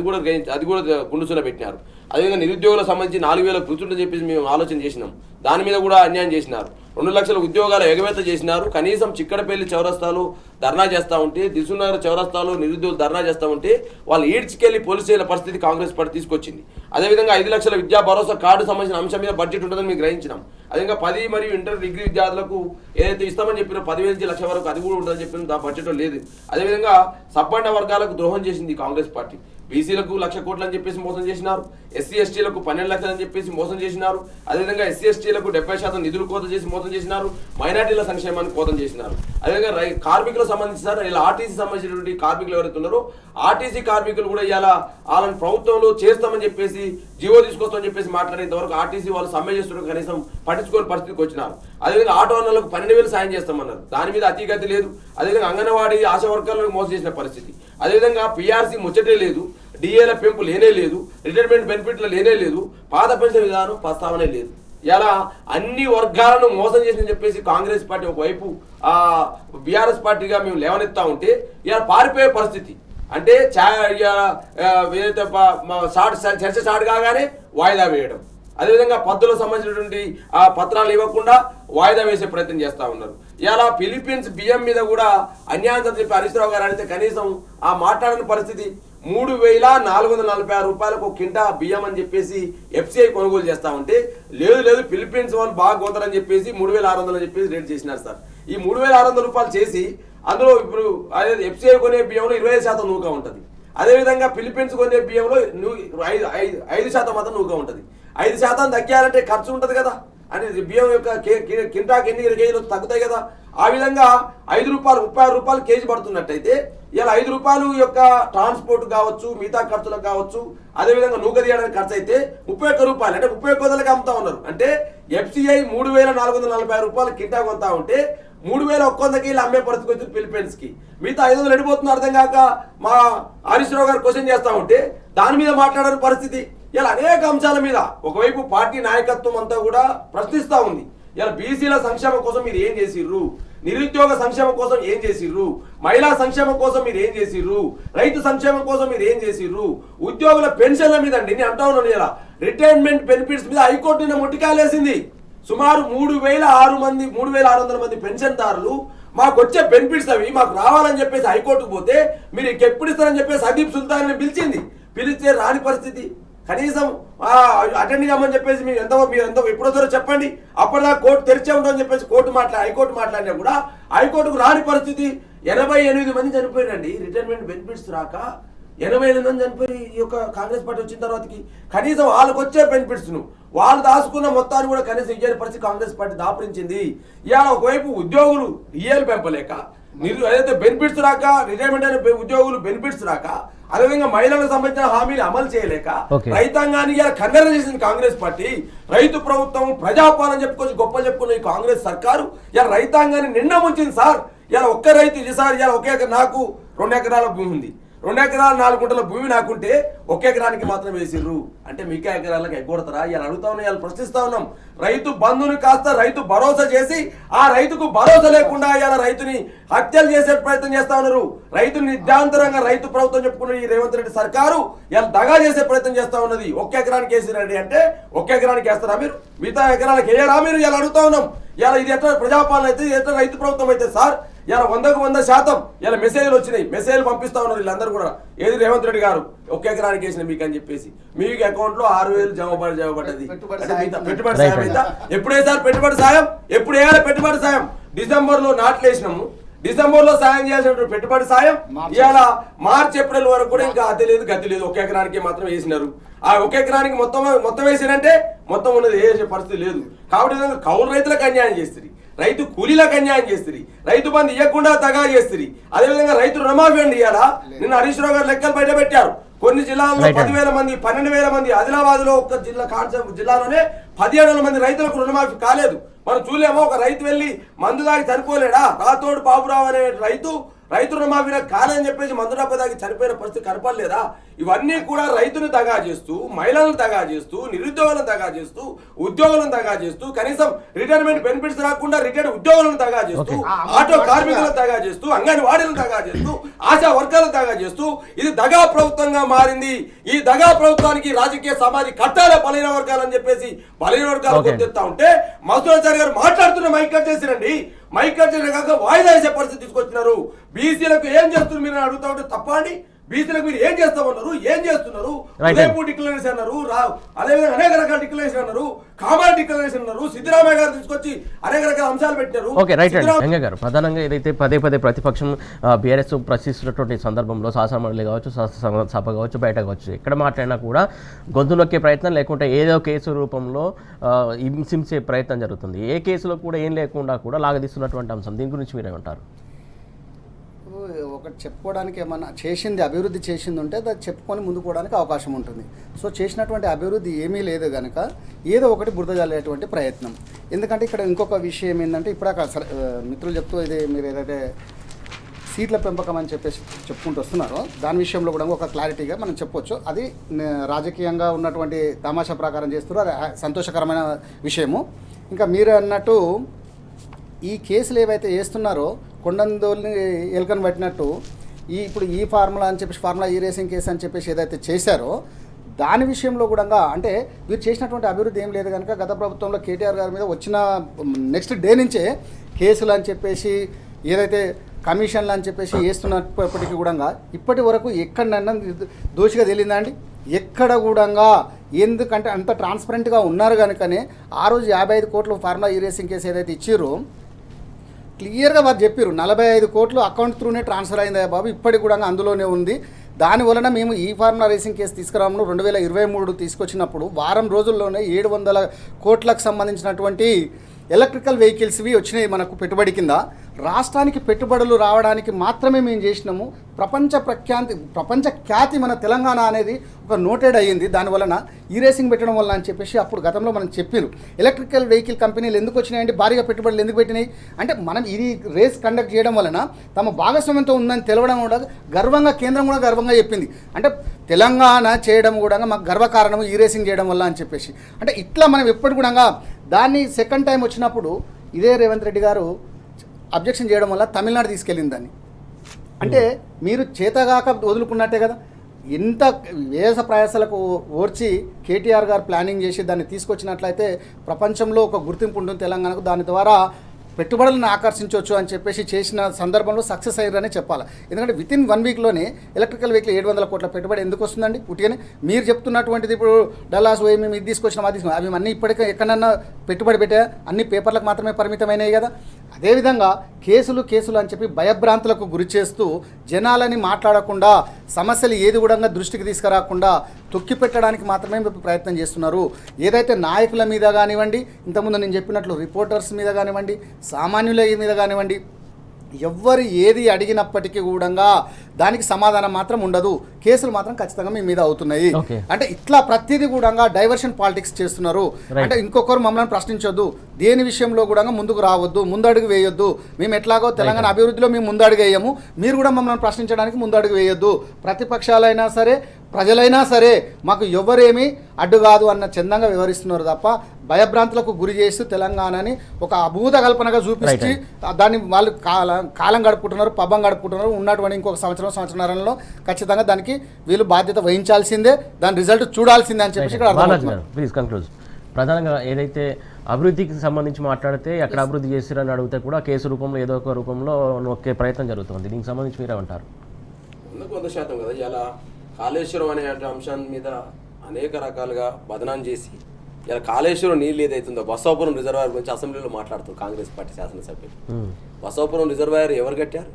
అది కూడా గుండుసున్న పెట్టినారు. అదేవిధంగా నిరుద్యోగులకు సంబంధించి 4,000 కూర్చుంటని చెప్పేసి మేము ఆలోచన చేసినాం, దాని మీద కూడా అన్యాయం చేసినారు. 2 లక్షల ఉద్యోగాలు ఎగవేత చేసినారు. కనీసం చిక్కడపల్లి చౌరస్తాలు ధర్నా చేస్తూ ఉంటే, దిల్సుఖ్నగర్ చౌరస్తాలు నిరుద్యోగులు ధర్నా చేస్తూ ఉంటే వాళ్ళు ఈడ్చుకెళ్లి పోలీసు చేయల పరిస్థితి కాంగ్రెస్ పార్టీ తీసుకొచ్చింది. అదేవిధంగా 5 లక్షల విద్యా భరోసా కార్డు సంబంధించిన అంశం మీద బడ్జెట్ ఉంటుందని మీకు గ్రహించినాం. అదేవిధంగా 10 మరియు ఇంటర్ డిగ్రీ విద్యార్థులకు ఏదైతే ఇస్తామని చెప్పిన 10,000 నుంచి 1,00,000 వరకు అది కూడా ఉంటుందని చెప్పిన ఆ బడ్జెట్లో లేదు. అదేవిధంగా సబ్బండ వర్గాలకు ద్రోహం చేసింది కాంగ్రెస్ పార్టీ. బీసీలకు 1,00,000 కోట్లు అని చెప్పేసి మోసం చేసినారు, ఎస్సీ ఎస్టీలకు 12 లక్షలు అని చెప్పేసి మోసం చేసినారు. అదేవిధంగా ఎస్సీ ఎస్టీలకు 70% నిధులు కోత చేసి మోసం చేసినారు, మైనార్టీల సంక్షేమాన్ని కోతం చేసినారు. అదేవిధంగా కార్మికులకు సంబంధించి సార్ ఇలా ఆర్టీసీ సంబంధించినటువంటి కార్మికులు ఎవరైతే ఉన్నారో ఆర్టీసీ కార్మికులు కూడా ఇలా వాళ్ళని ప్రభుత్వంలో చేస్తామని చెప్పేసి జీవో తీసుకొస్తామని చెప్పేసి మాట్లాడేంతవరకు ఆర్టీసీ వాళ్ళు సమ్మె చేస్తున్నారు, కనీసం పట్టించుకోని పరిస్థితికి వచ్చినారు. అదేవిధంగా ఆటో ఓనర్లకు 12,000 సాయం చేస్తామన్నారు, దాని మీద అతిగతి లేదు. అదేవిధంగా అంగన్వాడీ ఆశా వర్కర్లకు మోసం చేసిన పరిస్థితి. అదేవిధంగా పీఆర్సీ ముచ్చటే లేదు, డిఏల పెంపు లేనే లేదు, రిటైర్మెంట్ బెనిఫిట్లు లేనే లేదు, పాత పెన్షన్ విధానం ప్రస్తావనే లేదు. ఇలా అన్ని వర్గాలను మోసం చేసిందని చెప్పేసి కాంగ్రెస్ పార్టీ ఒకవైపు బీఆర్ఎస్ పార్టీగా మేము లేవనెత్తా ఉంటే ఇలా పారిపోయే పరిస్థితి. అంటే ఏదైతే చర్చ స్టార్ట్ కాగానే వాయిదా వేయడం, అదేవిధంగా పద్దులకు సంబంధించినటువంటి ఆ పత్రాలు ఇవ్వకుండా వాయిదా వేసే ప్రయత్నం చేస్తూ ఉన్నారు. ఇలా ఫిలిప్పీన్స్ బియ్యం మీద కూడా అన్యాయం చెప్పి హరీష్ రావు గారు అడిగితే కనీసం ఆ మాట్లాడని పరిస్థితి. 3,446 రూపాయలకు ఒక కింటా బియ్యం అని చెప్పేసి ఎఫ్సిఐ కొనుగోలు చేస్తా ఉంటే లేదు ఫిలిప్పీన్స్ వాళ్ళు బాగా పోతారని చెప్పేసి 3,600 అని చెప్పేసి రేట్ చేసినారు సార్. ఈ 3,600 రూపాయలు చేసి అందులో ఇప్పుడు అదే ఎఫ్సిఐ కొనే బియ్యంలో 25% నూక ఉంటుంది. అదేవిధంగా ఫిలిప్పీన్స్ కొనే బియ్యంలో 5% మాత్రం నూక ఉంటుంది. 5% తగ్గాలంటే ఖర్చు ఉంటుంది కదా, అంటే బియ్యం యొక్క కింటాకి ఎన్ని కేజీలు తగ్గుతాయి కదా. ఆ విధంగా 5 రూపాయలు 36 రూపాయలు కేజీ పడుతున్నట్టయితే ఇలా 5 రూపాయలు యొక్క ట్రాన్స్పోర్ట్ కావచ్చు, మిగతా ఖర్చులకు కావచ్చు, అదేవిధంగా నూక తీయడానికి ఖర్చు అయితే 31 రూపాయలు, అంటే 31 అమ్ముతా ఉన్నారు. అంటే ఎఫ్సిఐ 3,446 రూపాయలు కింటా కొంటా ఉంటే 3,100కి వీళ్ళు అమ్మే పరిస్థితి వచ్చింది ఫిలిప్పీన్స్కి. మిగతా 500 ఎడిపోతున్నారు అర్థం కాక మా హరీష్ రావు గారు క్వశ్చన్ చేస్తా ఉంటే దాని మీద మాట్లాడని పరిస్థితి. ఇలా అనేక అంశాల మీద ఒకవైపు పార్టీ నాయకత్వం అంతా కూడా ప్రశ్నిస్తూ ఉంది. ఇలా బీసీల సంక్షేమం కోసం మీరు ఏం చేసిర్రు, నిరుద్యోగ సంక్షేమం కోసం ఏం చేసిర్రు, మహిళా సంక్షేమం కోసం మీరు ఏం చేసిర్రు, రైతు సంక్షేమం కోసం మీరు ఏం చేసిర్రు, ఉద్యోగుల పెన్షన్ల మీద అండి నేను అంటా ఉన్నాను. ఇలా రిటైర్మెంట్ బెనిఫిట్స్ మీద హైకోర్టు నిన్న ముట్టికాలేసింది. సుమారు 3,600 మంది పెన్షన్దారులు మాకు వచ్చే బెనిఫిట్స్ అవి మాకు రావాలని చెప్పేసి హైకోర్టుకు పోతే మీరు ఎప్పుడు ఇస్తారని చెప్పేసి హబీబ్ సుల్తాన్ని పిలిస్తే రాని పరిస్థితి. కనీసం అటెండ్ కామని చెప్పేసి మీరు ఎంత ఎప్పుడో చెప్పండి, అప్పటిదాకా కోర్టు తెరిచే ఉంటుందని చెప్పేసి హైకోర్టు మాట్లాడినా కూడా హైకోర్టుకు రాని పరిస్థితి. 88 మంది చనిపోయారండి రిటైర్మెంట్ బెనిఫిట్స్ రాక. 88 మంది చనిపోయి ఈ యొక్క కాంగ్రెస్ పార్టీ వచ్చిన తర్వాతకి కనీసం వాళ్ళకు వచ్చే బెనిఫిట్స్ను వాళ్ళు దాచుకున్న మొత్తాన్ని కూడా కనీసం ఇయ్యని పరిస్థితి కాంగ్రెస్ పార్టీ దాపరించింది. ఇవాళ ఒకవైపు ఉద్యోగులు ఈఏలు పెంపలేక, ఏదైతే బెనిఫిట్స్ రాక, రిటైర్మెంట్ అయిన ఉద్యోగులు బెనిఫిట్స్ రాక, అదేవిధంగా మహిళలకు సంబంధించిన హామీలు అమలు చేయలేక రైతాంగాన్ని ఇలా ఖండన చేసింది కాంగ్రెస్ పార్టీ. రైతు ప్రభుత్వం ప్రజాపాలన చెప్పుకున్న ఈ కాంగ్రెస్ సర్కారు ఇలా రైతాంగాన్ని నిండా ముంచింది సార్. ఇలా ఒక్క రైతు ఇది సార్, ఇలా నాకు 2 ఎకరాల భూమి ఉంది, 2 ఎకరాల 4 గుంటల భూమి నాకుంటే 1 ఎకరానికి మాత్రం వేసిర్రు అంటే మిగతా ఎకరాలకు ఎగ్గొడతారా? ఇలా అడుగుతా ఉన్నాం, ఇలా ప్రశ్నిస్తా ఉన్నాం. రైతు బంధుని కాస్త రైతు భరోసా చేసి ఆ రైతుకు భరోసా లేకుండా ఇలా రైతుని హత్యలు చేసే ప్రయత్నం చేస్తా ఉన్నారు. రైతుని నిర్ధాంతరంగా రైతు ప్రభుత్వం చెప్పుకున్న ఈ రేవంత్ రెడ్డి సర్కారు ఇలా దగా చేసే ప్రయత్నం చేస్తా ఉన్నది. 1 ఎకరానికి వేసిరండి అంటే 1 ఎకరానికి వేస్తారా మీరు? మిగతా ఎకరాలకు వేయరా మీరు? ఇలా అడుగుతా ఉన్నాం. ఇలా ఇది ఎట్లా ప్రజాపాలన అయితే, ఎట్లా రైతు ప్రభుత్వం అయితే సార్? ఇలా 100% ఇలా మెసేజ్లు వచ్చినాయి, మెసేజ్లు పంపిస్తా ఉన్నారు వీళ్ళందరూ కూడా. ఏది రేవంత్ రెడ్డి గారు 1 ఎకరానికి వేసిన మీకు అని చెప్పేసి మీకు అకౌంట్ లో 6,000 జమపడ్డది. పెట్టుబడి సాయం అయితే ఎప్పుడు వేసారు? పెట్టుబడి సాయం ఎప్పుడు వేయాలి? పెట్టుబడి సాయం డిసెంబర్లో నాట్లు వేసినాము, డిసెంబర్లో సాయం చేయాల్సిన పెట్టుబడి సాయం ఇవాళ మార్చి ఏప్రిల్ వరకు కూడా ఇంకా అతి లేదు గతి లేదు. 1 ఎకరానికి మాత్రం వేసినారు. ఆ 1 ఎకరానికి మొత్తం వేసినంటే మొత్తం ఉన్నది వేసే పరిస్థితి లేదు. కాబట్టి కౌలు రైతులకు అన్యాయం చేస్తుంది, రైతు కూలీలకు అన్యాయం చేస్తుంది, రైతు బంధు ఇవ్వకుండా తగా చేస్తుంది. అదేవిధంగా రైతు రుణమాఫీ అండి ఇవాళ నిన్న హరీష్ రావు గారు లెక్కలు బయట పెట్టారు. కొన్ని జిల్లాల్లో 10,000 మంది, 12,000 మంది, ఆదిలాబాద్ లో ఒక్క జిల్లాలోనే 17,000 మంది రైతులకు రుణమాఫీ కాలేదు. మనం చూలేమో ఒక రైతు వెళ్ళి మందు దాగి చనిపోలేడా? రాతోడు బాబురావు అనే రైతు రుణమాఫీ కాదని చెప్పేసి మందు డబ్బా దాగి చనిపోయిన పరిస్థితి కనపడలేదా? ఇవన్నీ కూడా రైతును దగా చేస్తూ, మహిళలను దగా చేస్తూ, నిరుద్యోగులను దగా చేస్తూ, ఉద్యోగులను దగా చేస్తూ, కనీసం రిటైర్మెంట్ బెనిఫిట్స్ రాకుండా రిటైర్డ్ ఉద్యోగులను దగా చేస్తూ, ఆటో కార్మికులను దగా చేస్తూ, అంగన్వాడీలను దగా చేస్తూ, ఆశా వర్గాలను దగా చేస్తూ ఇది దగా ప్రభుత్వంగా మారింది. ఈ దగా ప్రభుత్వానికి రాజకీయ సామాజిక కట్టాలే బలహీన వర్గాలని చెప్పేసి బలహీన వర్గాలు గుర్తిస్తా ఉంటే మధురాచారి గారు మాట్లాడుతున్న మైక్ కట్ చేసిరండి. మైక్ కట్ చేయడం కాక వాయిదా వేసే పరిస్థితి తీసుకొచ్చినారు. బీసీలకు ఏం చేస్తున్నారు మీరు అడుగుతా ఉంటే తప్ప అండి. బీసీలకు మీరు ఏం చేస్తామన్నారు, ఏం చేస్తున్నారు? ఉదయపూర్ డిక్లరేషన్ అన్నారు, అదేవిధంగా అనేక రకాల డిక్లరేషన్ అన్నారు, కామన్ డిక్లరేషన్ అన్నారు, సిద్ధరామయ్య గారు తీసుకొచ్చి అనేక రకాల అంశాలు పెట్టారు. ఓకే రైట్ అండి. రంగ గారు ప్రధానంగా ఏదైతే పదే ప్రతిపక్షం బీఆర్ఎస్ ప్రశ్నిస్తున్నటువంటి సందర్భంలో శాసనమండలి కావచ్చు, సభ కావచ్చు, బయట కావచ్చు, ఎక్కడ మాట్లాడినా కూడా గొంతు నొక్కే ప్రయత్నం లేకుంటే ఏదో కేసు రూపంలో హింసించే ప్రయత్నం జరుగుతుంది. ఏ కేసులో కూడా ఏం లేకుండా కూడా లాగదీస్తున్నటువంటి అంశం, దీని గురించి మీరేమంటారు? ఒకటి చెప్పుకోవడానికి ఏమన్నా చేసింది, అభివృద్ధి చేసింది ఉంటే అది చెప్పుకొని ముందుకు పోవడానికి అవకాశం ఉంటుంది. సో చేసినటువంటి అభివృద్ధి ఏమీ లేదు కనుక ఏదో ఒకటి బురద జల్లేటువంటి ప్రయత్నం. ఎందుకంటే ఇక్కడ ఇంకొక విషయం ఏంటంటే ఇప్పుడు మిత్రులు చెప్తూ ఇది మీరు ఏదైతే సీట్ల పెంపకం అని చెప్పేసి చెప్పుకుంటూ వస్తున్నారో దాని విషయంలో కూడా ఒక క్లారిటీగా మనం చెప్పొచ్చు. అది రాజకీయంగా ఉన్నటువంటి తమాషా ప్రకారం చేస్తున్నారు, అది సంతోషకరమైన విషయము. ఇంకా మీరు అన్నట్టు ఈ కేసులు ఏవైతే వేస్తున్నారో కొండందోల్ని ఎలుకను పట్టినట్టు ఇప్పుడు ఈ ఫార్ములా అని చెప్పేసి ఫార్ములా ఈ రేసింగ్ కేసు అని చెప్పేసి ఏదైతే చేశారో దాని విషయంలో కూడా అంటే వీరు చేసినటువంటి అభివృద్ధి ఏం లేదు కనుక గత ప్రభుత్వంలో కేటీఆర్ గారి మీద వచ్చిన నెక్స్ట్ డే నుంచే కేసులు అని చెప్పేసి ఏదైతే కమిషన్లు అని చెప్పేసి వేస్తున్నప్పటికీ కూడా ఇప్పటి వరకు ఎక్కడన్నా దోషిగా తేలిందా అండి? ఎక్కడ కూడా ఎందుకంటే అంత ట్రాన్స్పరెంట్గా ఉన్నారు కనుకనే ఆ రోజు 55 కోట్లు ఫార్ములా రేసింగ్ కేసు ఏదైతే ఇచ్చిర్రో క్లియర్గా వారు చెప్పారు 45 కోట్లు అకౌంట్ త్రూనే ట్రాన్స్ఫర్ అయిందా బాబు, ఇప్పటికి కూడా అందులోనే ఉంది. దాని వలన మేము ఈ ఫార్ములా రేసింగ్ కేసు తీసుకురావడం 2023 తీసుకొచ్చినప్పుడు వారం రోజుల్లోనే 700 కోట్లకు సంబంధించినటువంటి ఎలక్ట్రికల్ వెహికల్స్వి వచ్చినాయి మనకు పెట్టుబడి కింద. రాష్ట్రానికి పెట్టుబడులు రావడానికి మాత్రమే మేము చేసినాము. ప్రపంచ ఖ్యాతి మన తెలంగాణ అనేది ఒక నోటెడ్ అయ్యింది దానివలన ఈ రేసింగ్ పెట్టడం వల్ల అని చెప్పేసి అప్పుడు గతంలో మనం చెప్పారు. ఎలక్ట్రికల్ వెహికల్ కంపెనీలు ఎందుకు వచ్చినాయంటే భారీగా పెట్టుబడులు ఎందుకు పెట్టినాయి అంటే మనం ఇది రేస్ కండక్ట్ చేయడం వలన తమ భాగస్వామ్యంతో ఉందని తెలవడం కూడా గర్వంగా కేంద్రం కూడా గర్వంగా చెప్పింది. అంటే తెలంగాణ చేయడం కూడా మాకు గర్వకారణం ఈ రేసింగ్ చేయడం వల్ల అని చెప్పేసి. అంటే ఇట్లా మనం ఎప్పుడు కూడా దాన్ని సెకండ్ టైం వచ్చినప్పుడు ఇదే రేవంత్ రెడ్డి గారు అబ్జెక్షన్ చేయడం వల్ల తమిళనాడు తీసుకెళ్ళింది దాన్ని. అంటే మీరు చేతగాక వదులుకున్నట్టే కదా. ఇంత వేస ప్రయాసాలకు ఓర్చి కేటీఆర్ గారు ప్లానింగ్ చేసి దాన్ని తీసుకొచ్చినట్లయితే ప్రపంచంలో ఒక గుర్తింపు ఉంటుంది తెలంగాణకు. దాని ద్వారా పెట్టుబడులను ఆకర్షించవచ్చు అని చెప్పేసి చేసిన సందర్భంలో సక్సెస్ అయ్యారనే చెప్పాలి. ఎందుకంటే వితిన్ 1 వీక్లోనే ఎలక్ట్రికల్ వెహికల్ 700 కోట్ల పెట్టుబడి ఎందుకు వస్తుందండి? ఉట్టిగానే మీరు చెప్తున్నటువంటిది ఇప్పుడు డల్లాస్ పోయి మేము ఇది తీసుకొచ్చినాం అది తీసుకున్నాం అవి అన్నీ ఇప్పటికే ఎక్కడన్నా పెట్టుబడి పెట్టా అన్ని పేపర్లకు మాత్రమే పరిమితమైనవి కదా. అదేవిధంగా కేసులు అని చెప్పి భయభ్రాంతులకు గురి చేస్తూ జనాలని మాట్లాడకుండా సమస్యలు ఏది కూడా దృష్టికి తీసుకురాకుండా తొక్కి పెట్టడానికి మాత్రమే ప్రయత్నం చేస్తున్నారు. ఏదైతే నాయకుల మీద కానివ్వండి, ఇంతకుముందు నేను చెప్పినట్లు రిపోర్టర్స్ మీద కానివ్వండి, సామాన్యుల మీద కానివ్వండి, ఎవ్వరు ఏది అడిగినప్పటికీ కూడా దానికి సమాధానం మాత్రం ఉండదు. కేసులు మాత్రం ఖచ్చితంగా మీ మీద అవుతున్నాయి. అంటే ఇట్లా ప్రతిదీ కూడా డైవర్షన్ పాలిటిక్స్ చేస్తున్నారు. అంటే ఇంకొకరు మమ్మల్ని ప్రశ్నించొద్దు, దేని విషయంలో కూడా ముందుకు రావద్దు, ముందడుగు వేయొద్దు. మేము ఎట్లాగో తెలంగాణ అభివృద్ధిలో మేము ముందడుగు వేయము, మీరు కూడా మమ్మల్ని ప్రశ్నించడానికి ముందడుగు వేయొద్దు. ప్రతిపక్షాలైనా సరే ప్రజలైనా సరే మాకు ఎవరేమీ అడ్డు కాదు అన్న చందంగా వివరిస్తున్నారు తప్ప భయభ్రాంతులకు గురి చేస్తూ తెలంగాణని ఒక అభూత కల్పనగా చూపించి దాన్ని వాళ్ళు కాలం గడుపుకుంటున్నారు, పబ్బం గడుపుకుంటున్నారు. ఉన్నటువంటి ఇంకొక సంవత్సరంలో ఖచ్చితంగా దానికి వీళ్ళు బాధ్యత వహించాల్సిందే, దాని రిజల్ట్ చూడాల్సిందే అని చెప్పేసి ఇక్కడ ప్రధానంగా ఏదైతే అభివృద్ధికి సంబంధించి మాట్లాడితే ఎక్కడ అభివృద్ధి చేస్తారని అడిగితే కూడా కేసు రూపంలో ఏదో ఒక రూపంలో నొక్కే ప్రయత్నం జరుగుతుంది. దీనికి సంబంధించి మీరేమంటారు? 100% కదా. ఇలా కాళేశ్వరం అనే అంశాన్ని మీద అనేక రకాలుగా బదనాం చేసి ఇలా కాళేశ్వరం నీళ్ళు ఏదైతుందో బసవాపురం రిజర్వాయర్ గురించి అసెంబ్లీలో మాట్లాడుతారు కాంగ్రెస్ పార్టీ శాసనసభ్యులు. బసవాపురం రిజర్వాయర్ ఎవరు కట్టారు?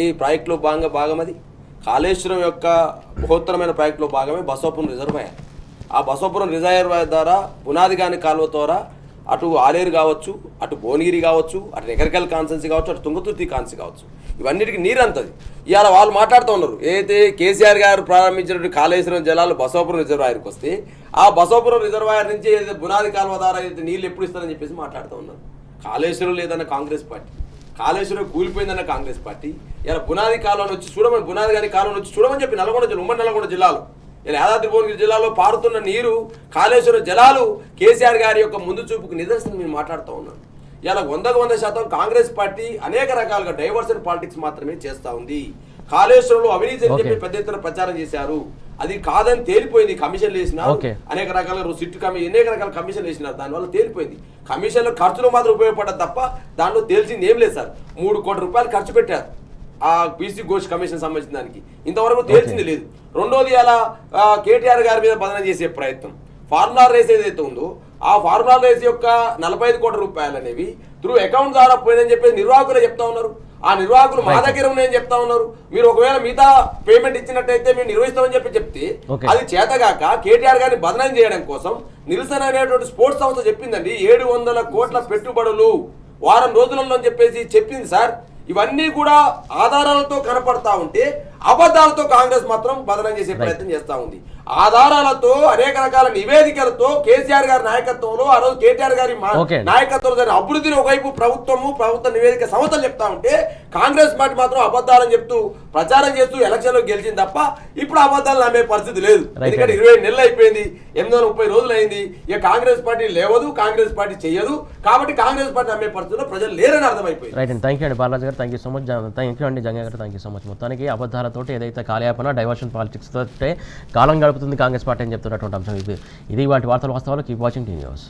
ఏ ప్రాజెక్టులో భాగం అది? కాళేశ్వరం యొక్క బృహత్తరమైన ప్రాజెక్టులో భాగమే బసవాపురం రిజర్వాయర్. ఆ బసవాపురం రిజర్వాయర్ ద్వారా పునాదిగాని కాలువ ద్వారా అటు ఆలేరు కావచ్చు, అటు భువనగిరి కావచ్చు, అటు నెగరికల్ కాన్సెన్సీ కావచ్చు, అటు తుంగతుర్తి కాన్సీ కావచ్చు, ఇవన్నిటికీ నీరు అంతది. ఇవాళ వాళ్ళు మాట్లాడుతూ ఉన్నారు ఏదైతే కేసీఆర్ గారు ప్రారంభించినటువంటి కాళేశ్వరం జలాలు బసవాపురం రిజర్వాయర్కి వస్తే ఆ బసవాపురం రిజర్వాయర్ నుంచి ఏదైతే బునాది కాలువ ద్వారా అయితే నీళ్ళు ఎప్పుడు ఇస్తారని చెప్పేసి మాట్లాడుతూ ఉన్నారు. కాళేశ్వరం లేదన్న కాంగ్రెస్ పార్టీ, కాళేశ్వరం కూలిపోయిందన్న కాంగ్రెస్ పార్టీ ఇలా బునాది కాలువను వచ్చి చూడమని, బునాది గారి కాలువను వచ్చి చూడమని చెప్పి ఉమ్మడి నల్గొండ జిల్లాలో ఇలా యాదాద్రి భువనగిరి జిల్లాలో పారుతున్న నీరు కాళేశ్వరం జలాలు కేసీఆర్ గారి యొక్క ముందు చూపుకు నిదర్శనం మేము మాట్లాడుతూ ఉన్నాం. ఇలా 100% కాంగ్రెస్ పార్టీ అనేక రకాలుగా డైవర్షన్ పాలిటిక్స్ మాత్రమే చేస్తూ ఉంది. కాళేశ్వరంలో అవినీతి అని చెప్పి పెద్ద ఎత్తున ప్రచారం చేశారు, అది కాదని తేలిపోయింది. కమిషన్లు వేసినారు, అనేక రకాల సిట్ అనేక రకాల కమిషన్లు వేసినారు, దానివల్ల తేలిపోయింది. కమిషన్లు ఖర్చులు మాత్రం ఉపయోగపడ్డది తప్ప దాంట్లో తేల్చింది ఏం లేదు సార్. 3 కోట్ల రూపాయలు ఖర్చు పెట్టారు ఆ బీసీ ఘోష్ కమిషన్ సంబంధించిన దానికి, ఇంతవరకు తేల్చింది లేదు. రెండోది అలా కేటీఆర్ గారి మీద బదనం చేసే ప్రయత్నం. ఫార్ములా రేస్ ఏదైతే ఉందో ఆ ఫార్ములా రేస్ యొక్క 45 కోట్ల రూపాయలు అనేవి త్రూ అకౌంట్ ద్వారా పోయిందని చెప్పేసి నిర్వాహకులే చెప్తా ఉన్నారు. ఆ నిర్వాహకులు మా దగ్గర ఉన్నాయని చెప్తా ఉన్నారు. మీరు ఒకవేళ మిగతా పేమెంట్ ఇచ్చినట్టయితే మేము నిర్వహిస్తామని చెప్తే అది చేతగాక కేటీఆర్ గారిని బదనం చేయడం కోసం నిల్సన్ అనేటువంటి స్పోర్ట్స్ సంస్థ చెప్పిందండి 700 కోట్ల పెట్టుబడులు వారం రోజులలో అని చెప్పేసి చెప్పింది సార్. ఇవన్నీ కూడా ఆధారాలతో కనపడతా ఉంటే అబద్ధాలతో కాంగ్రెస్ మాత్రం బదనం చేసే ప్రయత్నం చేస్తూ ఉంది. ఆధారాలతో అనేక రకాల నివేదికలతో కేసీఆర్ గారి నాయకత్వంలో ఆ రోజు కేటీఆర్ గారి నాయకత్వంలో జరిగిన అభివృద్ధిని ఒకవైపు ప్రభుత్వ నివేదిక సంస్థలు చెప్తా ఉంటే కాంగ్రెస్ పార్టీ మాత్రం అబద్ధాలని చెప్తూ ప్రచారం చేస్తూ ఎలక్షన్లో గెలిచింది తప్ప ఇప్పుడు అబద్ధాలు నమ్మే పరిస్థితి లేదు. ఎందుకంటే 20 నెలలు అయిపోయింది, 830 రోజులు అయింది. ఇక కాంగ్రెస్ పార్టీ లేవదు, కాంగ్రెస్ పార్టీ చెయ్యదు, కాబట్టి కాంగ్రెస్ పార్టీ నమ్మే పరిస్థితిలో ప్రజలు లేరని అర్థమైపోయింది. రైట్ అండి, థ్యాంక్ యూ అండి బాలాజీ గారు, thank you so much. Thank you అండి జంగయ్య గారు, థ్యాంక్ యూ సో మచ్. మొత్తానికి అబద్ధాల రాజకీయాలతో ఏదైతే కాలయాపన డైవర్షన్ పాలిటిక్స్ తోటే కాలం గడుపుతుంది కాంగ్రెస్ పార్టీ అని చెప్తున్నటువంటి అంశం ఇది వాటి వార్తలు వాస్తవాలు కీప్ వాచింగ్ టీ న్యూస్.